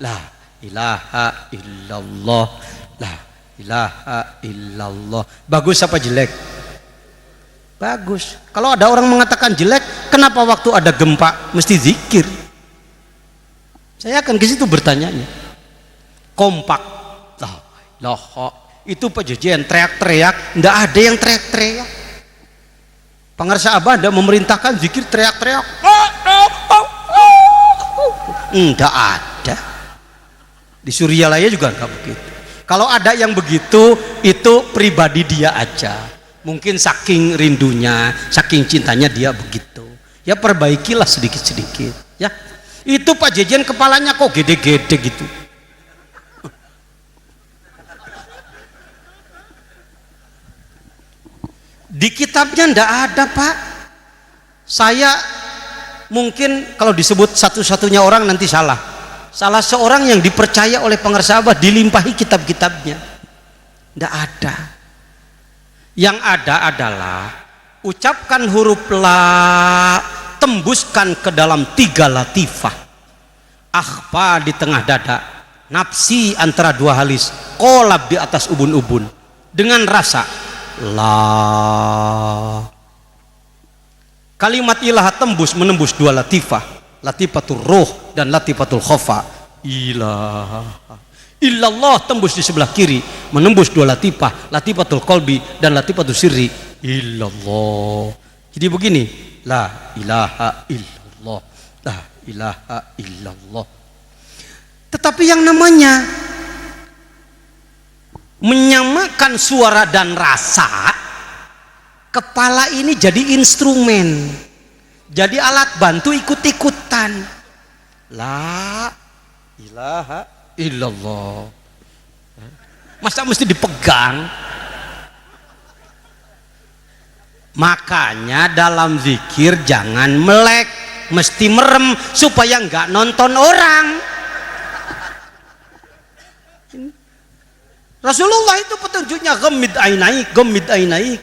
[SPEAKER 1] la ilaha illallah, la ilaha illallah. Bagus apa jelek? Bagus. Kalau ada orang mengatakan jelek, kenapa waktu ada gempa mesti zikir? Saya akan ke situ bertanyanya. Kompak, lah, itu pejejen teriak-teriak, ndak ada yang teriak-teriak. Pengarsa Abah ada memerintahkan zikir teriak-teriak, ndak ada. Di Suryalaya juga nggak begitu. Kalau ada yang begitu, itu pribadi dia aja. Mungkin saking rindunya, saking cintanya dia begitu. Ya perbaikilah sedikit-sedikit. Ya, itu Pak Jejen kepalanya kok gede-gede gitu. Di kitabnya ndak ada, Pak. Saya mungkin kalau disebut satu-satunya orang nanti salah. Salah seorang yang dipercaya oleh pengarsa Abah, dilimpahi kitab-kitabnya. Ndak ada. Yang ada adalah ucapkan huruf la, tembuskan ke dalam 3 latifah. Akhfa di tengah dada, nafsi antara 2 halis, kolab di atas ubun-ubun, dengan rasa la. Kalimat ilah tembus menembus 2 latifah, latifatul ruh dan latifatul khofa. Ilah illallah tembus di sebelah kiri, menembus 2 latifah, latifatul qalbi dan latifatul sirri. Illallah. Jadi begini, la ilaha illallah, la ilaha illallah. Tetapi yang namanya menyamakan suara dan rasa, kepala ini jadi instrumen, jadi alat bantu ikut-ikutan. La ilaha illallah. Masa mesti dipegang? Makanya dalam zikir jangan melek, mesti merem supaya nggak nonton orang. Rasulullah itu petunjuknya ghammid ainaik,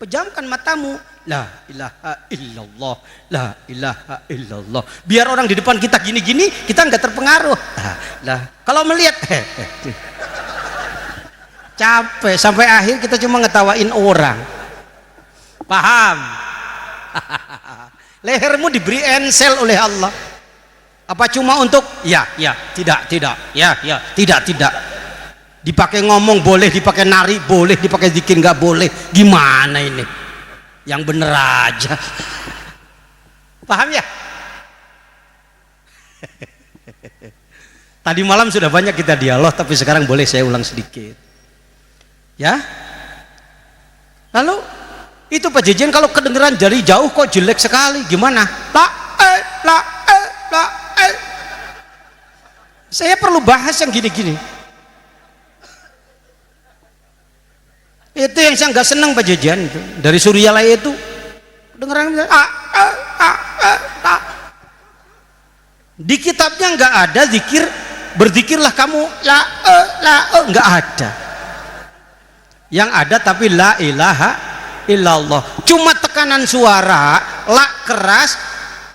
[SPEAKER 1] pejamkan matamu. La ilaha illallah, la ilaha illallah. Biar orang di depan kita gini-gini, kita nggak terpengaruh. Lah, kalau melihat capek sampai akhir kita cuma ngetawain orang. Paham? Lehermu diberi ensel oleh Allah. Apa cuma untuk ya, tidak, ya, tidak. Dipakai ngomong boleh, dipakai nari boleh, dipakai zikir nggak boleh. Gimana ini? Yang bener aja. Paham ya? Tadi malam sudah banyak kita dialog, tapi sekarang boleh saya ulang sedikit. Ya? Lalu itu Pak Jejen kalau kedengeran dari jauh kok jelek sekali, gimana? Saya perlu bahas yang gini-gini. Itu yang saya nggak senang Pak Jejen itu. Dari Suryalaya itu kedengeran di kitabnya nggak ada zikir, berzikirlah kamu nggak ada. Yang ada tapi la ilaha illallah, cuma tekanan suara, la keras,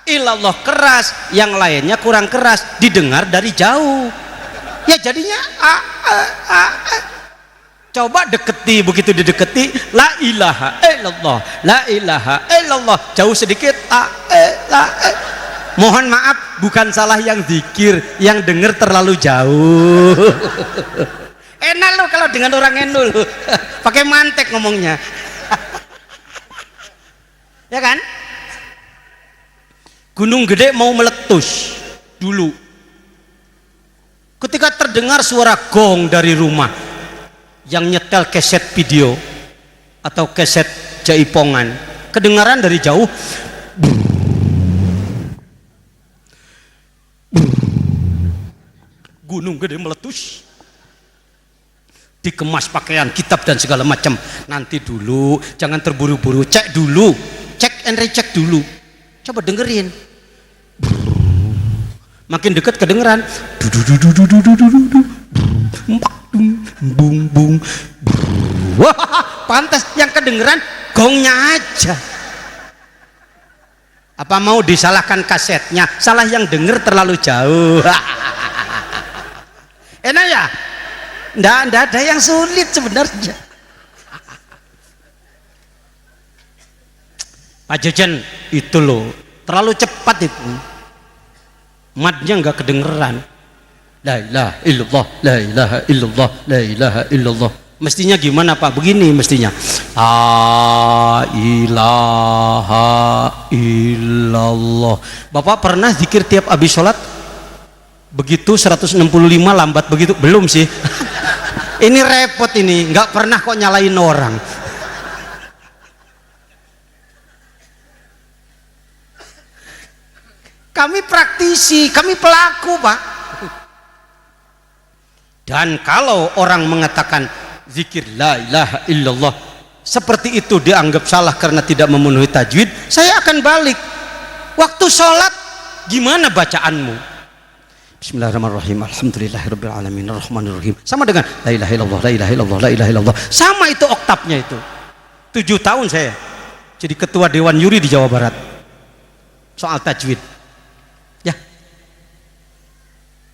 [SPEAKER 1] illallah keras, yang lainnya kurang keras, didengar dari jauh. Ya jadinya coba deketi, begitu dideketi la ilaha illallah, la ilaha illallah, jauh sedikit mohon maaf bukan salah yang zikir, yang dengar terlalu jauh. Enak lo kalau dengan orang NU lo pakai mantek ngomongnya. Ya kan? Gunung Gede mau meletus dulu. Ketika terdengar suara gong dari rumah, yang nyetel keset video atau keset jaipongan, kedengaran dari jauh. Gunung Gede meletus. Dikemas pakaian, kitab dan segala macam. Nanti dulu, jangan terburu-buru, cek dulu, cek and recheck dulu. Coba dengerin. Makin dekat kedengeran. Bung bung. Wah, pantas yang kedengeran gongnya aja. Apa mau disalahkan kasetnya? Salah yang denger terlalu jauh. Enak ya? Nggak ada yang sulit sebenarnya. Pak Jajan itu loh terlalu cepat itu, madnya nggak kedengeran. La ilaha illallah, la ilaha illallah, la ilaha illallah. Mestinya gimana Pak? Begini mestinya. La ilaha illallah. Bapak pernah zikir tiap habis sholat begitu 165 lambat begitu? Belum sih. Ini repot ini, nggak pernah kok nyalain orang. Kami praktisi, kami pelaku Pak. Dan kalau orang mengatakan zikir la ilaha illallah seperti itu dianggap salah karena tidak memenuhi tajwid, saya akan balik. Waktu sholat gimana bacaanmu? Bismillahirrahmanirrahim. Alhamdulillahirabbil alamin arrahmanirrahim. Sama dengan la ilaha illallah, la ilaha illallah, la ilaha illallah. Sama itu oktapnya itu. 7 tahun saya jadi ketua Dewan Juri di Jawa Barat. Soal tajwid. Ya.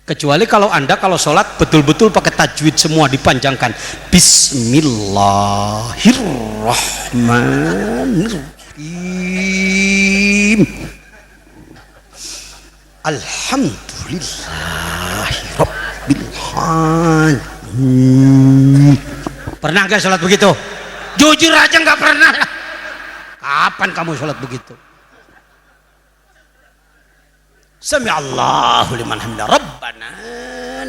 [SPEAKER 1] Kecuali kalau Anda kalau sholat betul-betul pakai tajwid semua dipanjangkan. Bismillahirrahmanirrahim. Alhamdulillahirabbil alamin. Pernah nggak sholat begitu? Jujur aja nggak pernah. Kapan kamu sholat begitu? Sami'allahu liman hamidah. Rabbana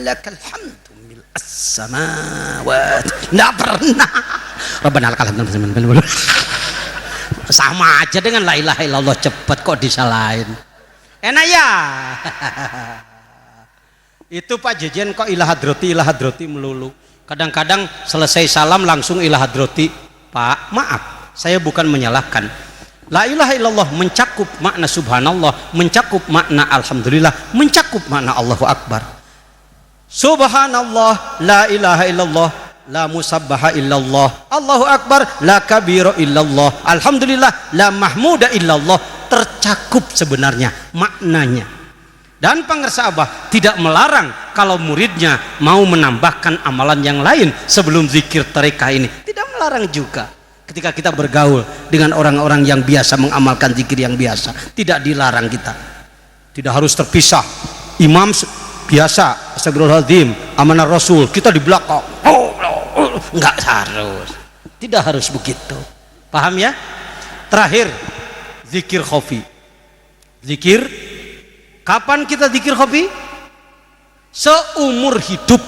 [SPEAKER 1] lakal hamdu mil as-samawati. Nggak pernah. Rabbana lakal hamdu. Sama aja dengan la ilaha illallah, cepat kok disalahin. Enak ya. Itu Pak Jejen kok ilah hadroti melulu. Kadang-kadang selesai salam langsung ilah hadroti. Pak, maaf, saya bukan menyalahkan. La ilaha illallah mencakup makna subhanallah, mencakup makna alhamdulillah, mencakup makna Allahu akbar. Subhanallah, la ilaha illallah, la musabbaha illallah, Allahu akbar, la kabira illallah, alhamdulillah, la mahmuda illallah. Tercakup sebenarnya maknanya. Dan pengersa Abah tidak melarang kalau muridnya mau menambahkan amalan yang lain sebelum zikir tarekah ini, tidak melarang juga. Ketika kita bergaul dengan orang-orang yang biasa mengamalkan zikir yang biasa, tidak dilarang kita. Tidak harus terpisah. Imam biasa astagfirullahaladzim, amanah Rasul, kita di belakang. Enggak harus. Tidak harus begitu. Paham ya? Terakhir, zikir khafi. Zikir, kapan kita zikir khafi? Seumur hidup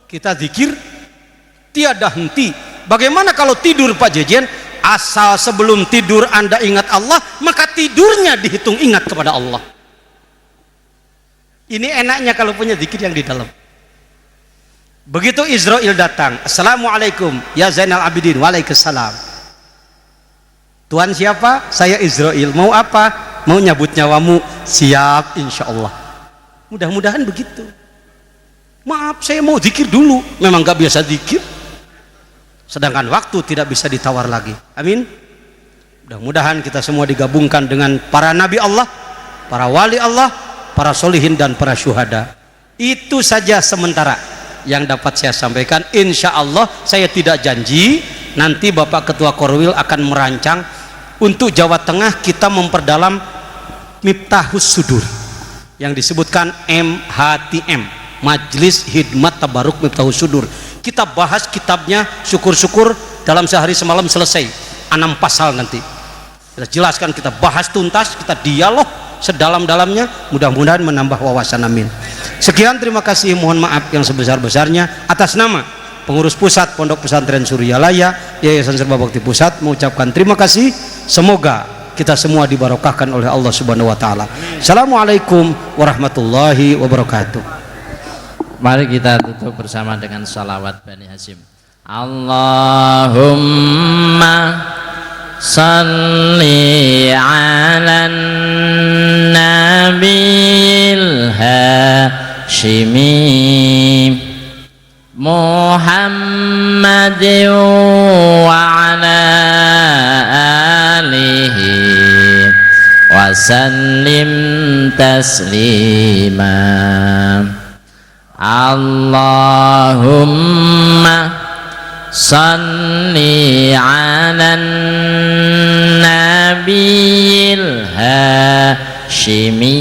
[SPEAKER 1] kita zikir tiada henti. Bagaimana kalau tidur Pak Jejen? Asal sebelum tidur Anda ingat Allah, maka tidurnya dihitung ingat kepada Allah. Ini enaknya kalau punya zikir yang di dalam. Begitu Israel datang, assalamualaikum ya Zainal Abidin. Waalaikumsalam. Tuhan siapa? Saya Israel. Mau apa? Mau nyabut nyawamu. Siap insya Allah. Mudah-mudahan begitu. Maaf, saya mau zikir dulu. Memang gak biasa zikir, sedangkan waktu tidak bisa ditawar lagi. Amin. Mudah-mudahan kita semua digabungkan dengan para nabi Allah, para wali Allah, para solihin dan para syuhada. Itu saja sementara yang dapat saya sampaikan. Insya Allah saya tidak janji nanti Bapak Ketua Korwil akan merancang untuk Jawa Tengah kita memperdalam Miftahus Sudur. yang disebutkan MHTM, Majelis Hidmat Tabaruk Miftahus Sudur. Kita bahas kitabnya, syukur-syukur dalam sehari semalam selesai 6 pasal nanti. Kita jelaskan, kita bahas tuntas, kita dialog sedalam-dalamnya, mudah-mudahan menambah wawasan. Amin. Sekian, terima kasih, mohon maaf yang sebesar-besarnya atas nama pengurus pusat Pondok Pesantren Suryalaya Yayasan Serba Bakti Pusat mengucapkan terima kasih. Semoga kita semua dibarokahkan oleh Allah Subhanahu wa taala. Assalamualaikum warahmatullahi wabarakatuh.
[SPEAKER 2] Mari kita tutup bersama dengan salawat Bani Hasyim. Allahumma salli ala nabil hashimi Muhammadin wa ala alihi wa sallim taslima. Allahumma salli ala nabiyil hashimi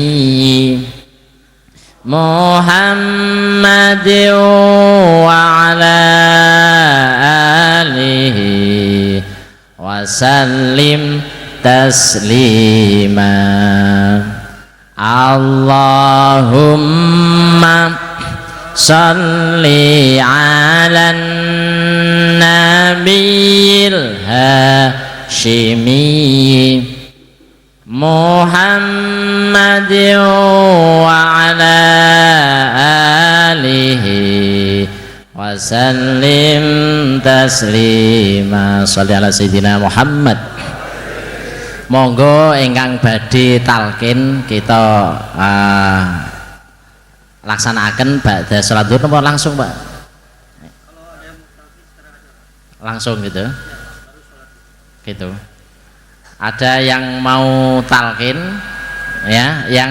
[SPEAKER 2] Muhammadin wa ala alihi wa sallim taslima. Allahumma salli ala nabiyil hashimi Muhammadin wa ala alihi wa sallim taslima. Sholli ala sayyidina Muhammad. Monggo ingkang badhe talqin kita laksanakan ba'da salat zuhur napa langsung, Pak? Langsung gitu. Gitu. Ada yang mau talqin ya, yang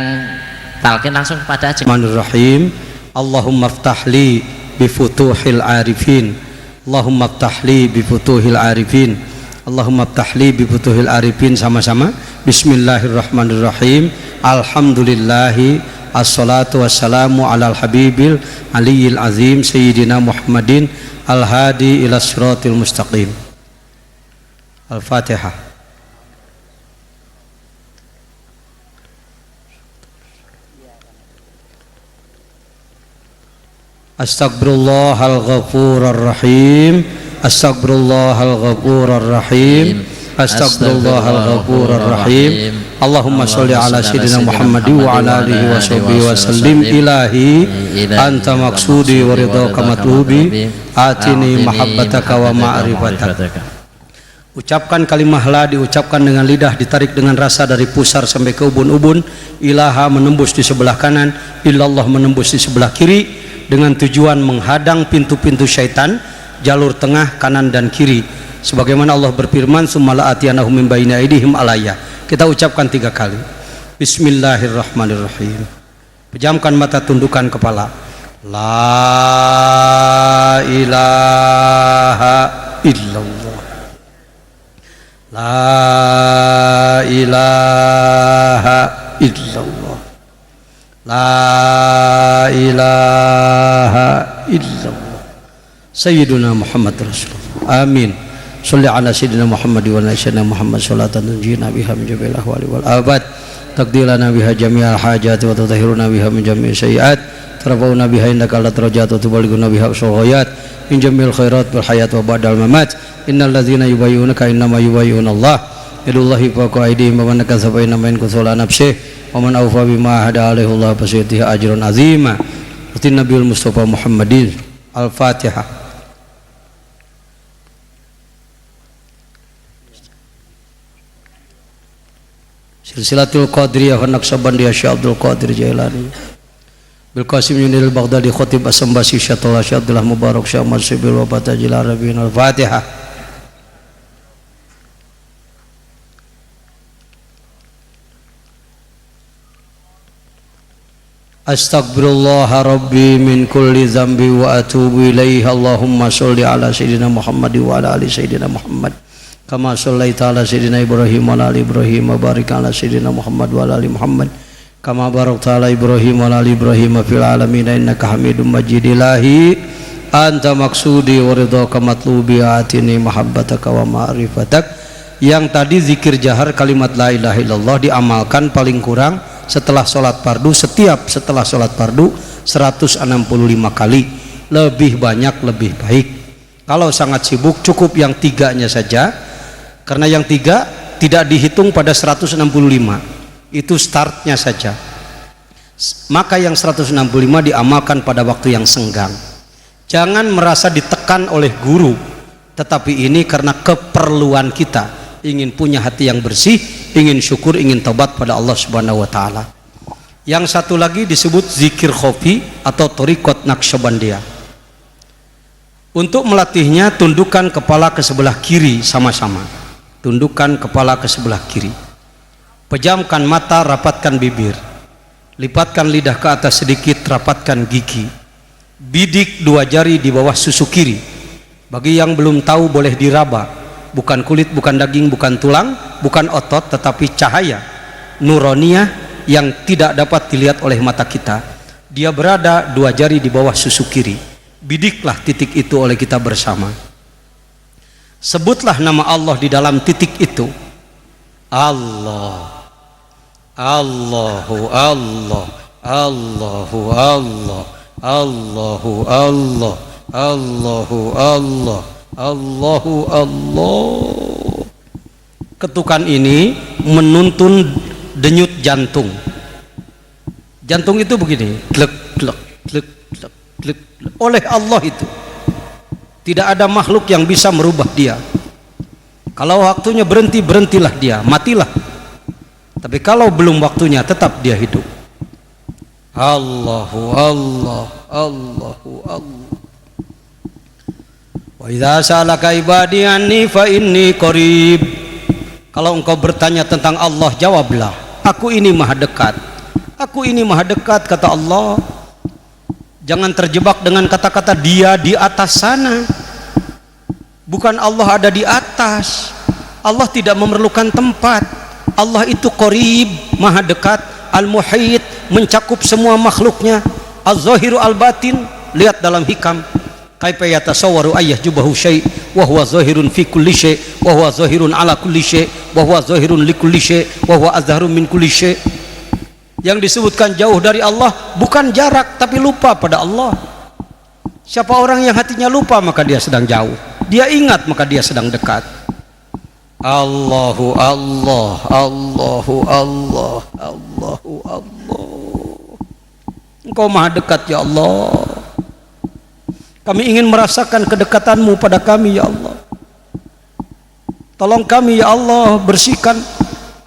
[SPEAKER 2] talqin langsung pada aja.
[SPEAKER 1] Bismillahirrahmanirrahim. Allahumma ftahli bi futuhil arifin. Allahumma ftahli bi futuhil arifin. Allahumma ftahli bi futuhil arifin. Sama-sama. Bismillahirrahmanirrahim. Alhamdulillahi assalatu wassalamu alal habibil aliyil azim sayyidina Muhammadin al-hadi ila siratil mustaqim. Al-Fatihah. Astagfirullahal ghafurur rahim. Astagfirullahal ghafurur rahim. Astagfirullahal ghafurur rahim. Allahumma sholli ala sayyidina Muhammadin wa ala alihi wa sahbihi wa sallim. Ilahi anta maksudi wa ridhaka matlubi atini mahabbataka wa ma'rifataka. Ucapkan kalimah la diucapkan dengan lidah, ditarik dengan rasa dari pusar sampai ke ubun-ubun. Ilaha menembus di sebelah kanan, illallah menembus di sebelah kiri, dengan tujuan menghadang pintu-pintu syaitan, jalur tengah, kanan dan kiri. Sebagaimana Allah berfirman, "Summa la'atiyanahum min baini aydihim alayya." Kita ucapkan 3 kali. Bismillahirrahmanirrahim. Pejamkan mata, tundukkan kepala. La ilaha illallah. La ilaha illallah. La ilaha illallah. Sayyiduna Muhammad Rasulullah. Amin. Sholli ala sayyidina Muhammad wa ala sayyidina Muhammad sholatan tunjina biha min jami'il ahwali wal abad, taqdilana biha jami'al hajati wa tutahhiruna biha min jami'is sayyi'at, tarfa'una biha indaka ala darajat wa tuballighuna biha usul ghayat min jami'il khairat wal hayat wa ba'dal mamat. Innal ladzina yubayyunaka innama yubayyuna Allah yadullahi fawqa aydihim wa man nakatha fa innama yanquthu ala nafsihi wa man awfa bima hada alaihi Allah fa sayutihi ajran azima. Utin Nabiul Mustafa Muhammadin. Al-Fatihah. Silsilatul Qadiriyah wa Naqsabandiyah Syekh Abdul Qadir Jailani Bil Qasim Yunil Baghdadi Khatib As-Sambasi Syatullah Syekh Abdullah Mubarak Syekh Ahmad Sibil wa Batajil Arabiyin. Al-Fatihah. Astaghfirullah Rabbi min kulli zambi wa atubu ilaihi. Allahumma sholli ala sayyidina Muhammad wa ala ali sayyidina Muhammad kama shallaita ala sayyidina Ibrahim wa ala ali Ibrahim wa barik ala sayyidina Muhammad wa ala ali Muhammad kama barakta ala Ibrahim wa ala ali Ibrahim fil alamin innaka Hamidum Majid. Ilahi anta maksudi wa ridhaka matlubi atini mahabbataka wa ma'rifatak. Yang tadi zikir jahar kalimat la ilaha illallah diamalkan paling kurang setelah sholat fardu, setelah sholat fardu 165 kali. Lebih banyak lebih baik. Kalau sangat sibuk cukup yang 3-nya saja, karena yang 3 tidak dihitung pada 165, itu startnya saja. Maka yang 165 diamalkan pada waktu yang senggang. Jangan merasa ditekan oleh guru, tetapi ini karena keperluan kita, ingin punya hati yang bersih, ingin syukur, ingin taubat pada Allah Subhanahu wa taala. Yang satu lagi disebut zikir khofi atau thariqat Naqsyabandiyah. Untuk melatihnya tundukkan kepala ke sebelah kiri sama-sama. Tundukkan kepala ke sebelah kiri. Pejamkan mata, rapatkan bibir. Lipatkan lidah ke atas sedikit, rapatkan gigi. Bidik 2 jari di bawah susu kiri. Bagi yang belum tahu boleh diraba. Bukan kulit, bukan daging, bukan tulang, bukan otot, tetapi cahaya nuroniyah yang tidak dapat dilihat oleh mata kita. Dia berada 2 jari di bawah susu kiri. Bidiklah titik itu oleh kita bersama. Sebutlah nama Allah di dalam titik itu. Allah, Allahu Allah, Allahu Allah, Allahu Allah, Allahu Allah, Allahu Allah. Ketukan ini menuntun denyut jantung. Jantung itu begini, glek glek glek glek glek. Oleh Allah itu. Tidak ada makhluk yang bisa merubah dia. Kalau waktunya berhenti, berhentilah dia, matilah. Tapi kalau belum waktunya, tetap dia hidup. Allahu Allah, Allahu Allah. Wa idza sa'alaka ibadi anni fa inni qarib. Kalau engkau bertanya tentang Allah, jawablah, aku ini maha dekat. Aku ini maha dekat, kata Allah. Jangan terjebak dengan kata-kata dia di atas sana. Bukan Allah ada di atas. Allah tidak memerlukan tempat. Allah itu qarib, maha dekat, al-muhit, mencakup semua makhluknya, az-zahiru al-batin. Lihat dalam hikam, kaifa yatasawwaru ayyahjubahu syai' wa huwa zahirun fi kulli syai' wa huwa zahirun ala kulli syai' wa huwa zahirun li kulli syai' wa huwa azharu min kulli syai'. Yang disebutkan jauh dari Allah bukan jarak, tapi lupa pada Allah. Siapa orang yang hatinya lupa, maka dia sedang jauh. Dia ingat, maka dia sedang dekat. Allahu Allah, Allahu Allah, Allahu Allah. Engkau maha dekat ya Allah. Kami ingin merasakan kedekatanmu pada kami ya Allah. Tolong kami ya Allah, bersihkan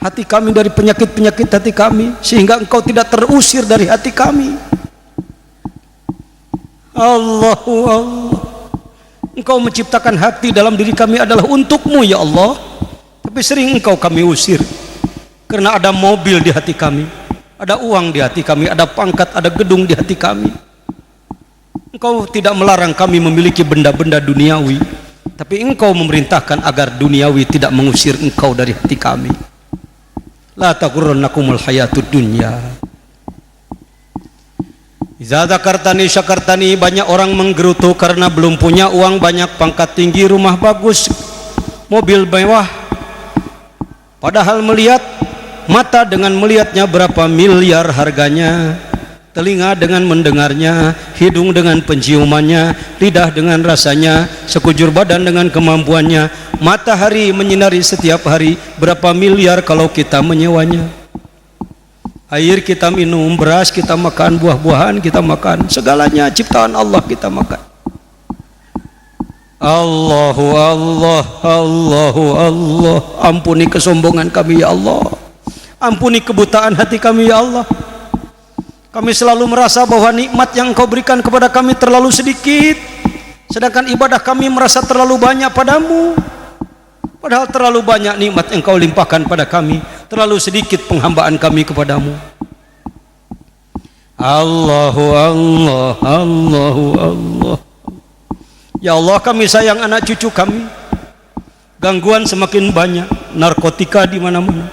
[SPEAKER 1] hati kami dari penyakit-penyakit hati kami, sehingga engkau tidak terusir dari hati kami. Allahu Allah. Engkau menciptakan hati dalam diri kami adalah untukmu ya Allah. Tapi sering engkau kami usir. Karena ada mobil di hati kami, ada uang di hati kami, ada pangkat, ada gedung di hati kami. Engkau tidak melarang kami memiliki benda-benda duniawi, tapi engkau memerintahkan agar duniawi tidak mengusir engkau dari hati kami. La taghurrannakumul hayatud dunya. Iza dzakartani syakartani. Banyak orang menggerutu karena belum punya uang banyak, pangkat tinggi, rumah bagus, mobil mewah. Padahal melihat, mata dengan melihatnya berapa miliar harganya, telinga dengan mendengarnya, hidung dengan penciumannya, lidah dengan rasanya, sekujur badan dengan kemampuannya. Matahari menyinari setiap hari, berapa miliar kalau kita menyewanya. Air kita minum, beras kita makan, buah-buahan kita makan, segalanya ciptaan Allah kita makan. Allahu Allah, Allahu Allah. Ampuni kesombongan kami ya Allah. Ampuni kebutaan hati kami ya Allah. Kami selalu merasa bahwa nikmat yang Engkau berikan kepada kami terlalu sedikit, sedangkan ibadah kami merasa terlalu banyak padamu. Padahal terlalu banyak nikmat yang Engkau limpahkan pada kami, terlalu sedikit penghambaan kami kepadamu. Allahu Allah, Allahu Allah. Ya Allah, kami sayang anak cucu kami. Gangguan semakin banyak, narkotika di mana-mana,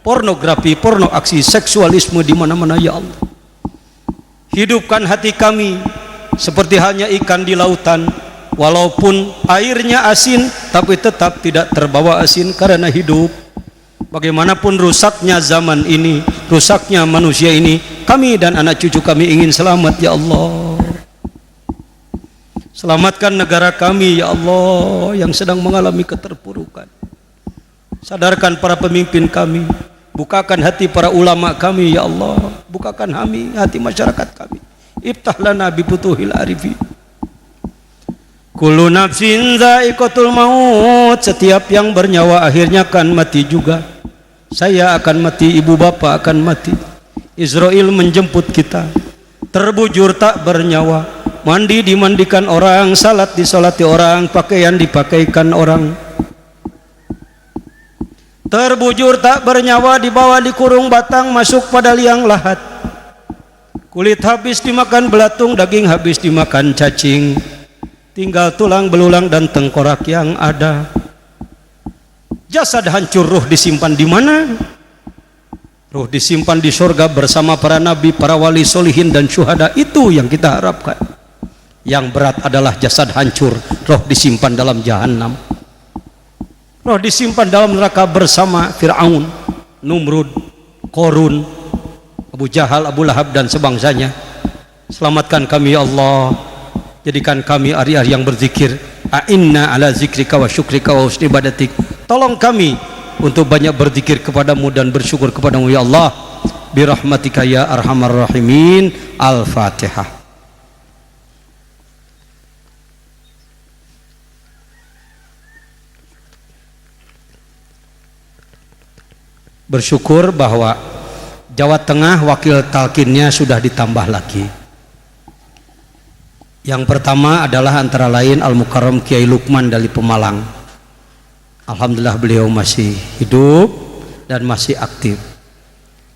[SPEAKER 1] pornografi, porno aksi seksualisme di mana-mana ya Allah. Hidupkan hati kami seperti halnya ikan di lautan, walaupun airnya asin tapi tetap tidak terbawa asin karena hidup. Bagaimanapun rusaknya zaman ini, rusaknya manusia ini, kami dan anak cucu kami ingin selamat ya Allah. Selamatkan negara kami ya Allah yang sedang mengalami keterpurukan. Sadarkan para pemimpin kami, bukakan hati para ulama kami ya Allah, bukakan hati masyarakat kami. Iftah lana bi futuhil arifin. Kullu nafsin dha'iqatul maut, setiap yang bernyawa akhirnya akan mati juga. Saya akan mati, ibu bapak akan mati. Israel menjemput kita. Terbujur tak bernyawa, mandi dimandikan orang, salat disolati orang, pakaian dipakaikan orang. Terbujur tak bernyawa, dibawa dikurung batang, masuk pada liang lahat. Kulit habis dimakan belatung, daging habis dimakan cacing. Tinggal tulang belulang dan tengkorak yang ada. Jasad hancur, ruh disimpan di mana? Ruh disimpan di surga bersama para nabi, para wali solihin dan syuhada. Itu yang kita harapkan. Yang berat adalah jasad hancur, roh disimpan dalam jahanam. Roh disimpan dalam neraka bersama Fir'aun, Numrud, Korun, Abu Jahal, Abu Lahab dan sebangsanya. Selamatkan kami ya Allah. Jadikan kami hari-hari yang berzikir. A'inna ala zikrika wa syukrika wa husni ibadatik. Tolong kami untuk banyak berzikir kepadamu dan bersyukur kepadamu ya Allah. Birahmatika ya arhamar rahimin. Al-Fatihah. Bersyukur bahwa Jawa Tengah wakil talkinnya sudah ditambah lagi. Yang pertama adalah antara lain Al-Mukarram Kiai Lukman dari Pemalang. Alhamdulillah beliau masih hidup dan masih aktif.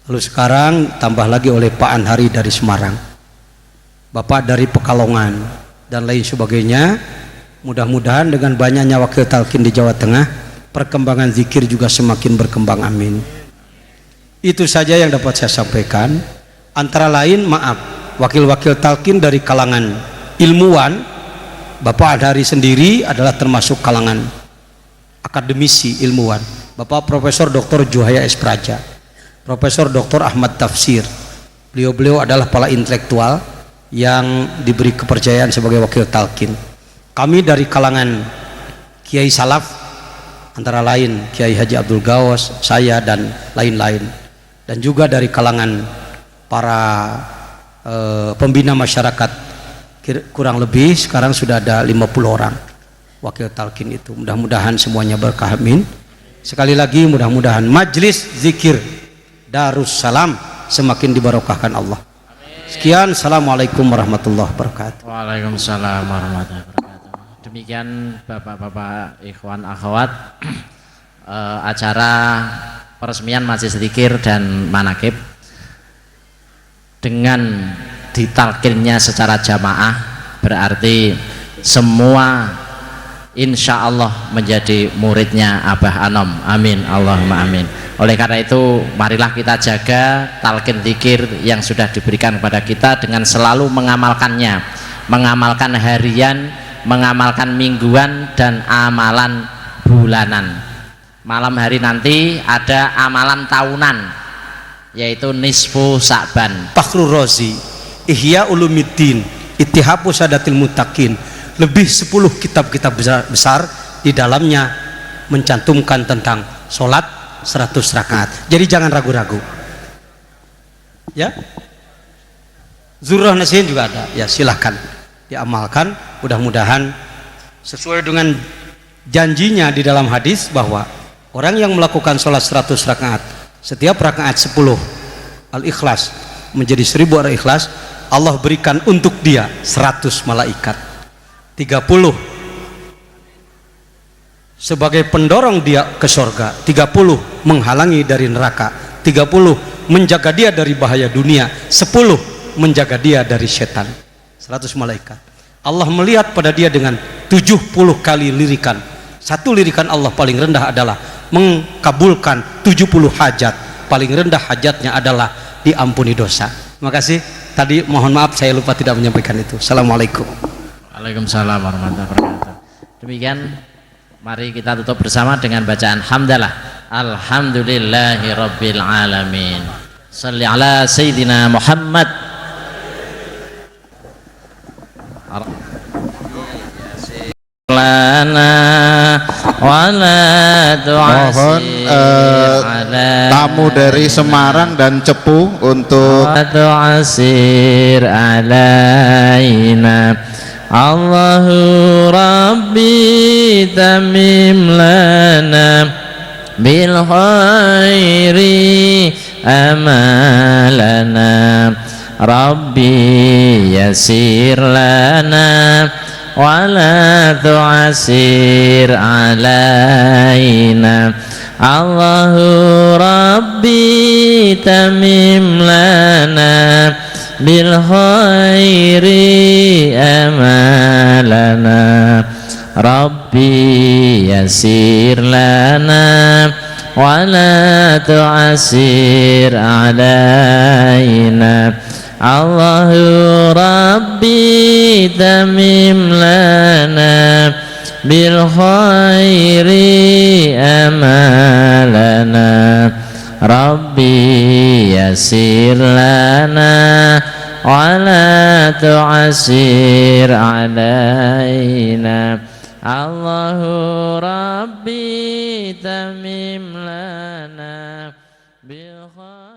[SPEAKER 1] Lalu sekarang tambah lagi oleh Pak Anhari dari Semarang, Bapak dari Pekalongan dan lain sebagainya. Mudah-mudahan dengan banyaknya wakil talkin di Jawa Tengah, perkembangan zikir juga semakin berkembang, amin. Itu saja yang dapat saya sampaikan. Antara lain wakil-wakil talkin dari kalangan ilmuwan, Bapak Anhari sendiri adalah termasuk kalangan akademisi ilmuwan. Bapak Profesor Dr. Juhaya S. Praja, Profesor Dr. Ahmad Tafsir. Beliau adalah para intelektual yang diberi kepercayaan sebagai wakil talkin. Kami dari kalangan Kiai Salaf, antara lain Kiai Haji Abdul Gawas, saya dan lain-lain. Dan juga dari kalangan para pembina masyarakat, kurang lebih sekarang sudah ada 50 orang wakil talkin itu. Mudah-mudahan semuanya berkah, amin. Sekali lagi mudah-mudahan majlis zikir Darussalam semakin dibarokahkan Allah. Sekian, assalamualaikum warahmatullahi wabarakatuh.
[SPEAKER 2] Waalaikumsalam warahmatullahi wabarakatuh. Demikian bapak-bapak, ikhwan, akhwat, acara peresmian Majlis Zikir dan Manaqib dengan ditalkinnya secara jamaah, berarti semua insya Allah menjadi muridnya Abah Anom, amin Allahumma amin. Oleh karena itu marilah kita jaga talkin zikir yang sudah diberikan kepada kita dengan selalu mengamalkannya, mengamalkan harian, mengamalkan mingguan dan amalan bulanan. Malam hari nanti ada amalan tahunan, yaitu nisfu Sa'ban.
[SPEAKER 1] Fakhrul Razi, Ihya Ulumuddin, Ittihafu Sadatil Muttaqin. Lebih 10 kitab-kitab besar di dalamnya mencantumkan tentang sholat 100 rakaat. Jadi jangan ragu-ragu. Ya, Zurrah Nasihin juga ada. Ya silahkan diamalkan. Mudah-mudahan sesuai dengan janjinya di dalam hadis bahwa orang yang melakukan sholat 100 rakaat, setiap rakaat 10 Al-Ikhlas menjadi 1000 Al-Ikhlas, Allah berikan untuk dia 100 malaikat. 30 sebagai pendorong dia ke surga, 30 menghalangi dari neraka, 30 menjaga dia dari bahaya dunia, 10 menjaga dia dari setan. 100 malaikat. Allah melihat pada dia dengan 70 kali lirikan. Satu lirikan Allah paling rendah adalah mengkabulkan 70 hajat paling rendah hajatnya adalah diampuni dosa. Terima kasih. Tadi mohon maaf saya lupa tidak menyampaikan itu. Assalamualaikum.
[SPEAKER 2] Waalaikumsalam warahmatullahi wabarakatuh. Demikian mari kita tutup bersama dengan bacaan hamdalah. Alhamdulillahi rabbil alamin. Shalli ala sayyidina Muhammad.
[SPEAKER 3] Mohon tamu dari Semarang dan Cepu untuk
[SPEAKER 2] asir alaina. Allahu Rabbi tamim lana bil khairi amalana. Rabbi yasir lana wala tu'asir alaina. Allahu Rabbi tamim lana bil khairi amalana. Rabbi yasir lana wala tu'asir alaina. Allahu Rabbi tamim lana bil khairi amalana. Rabbi yasir lana wala tu'asir alaina. Allahu Rabbi tamim lana bil khairi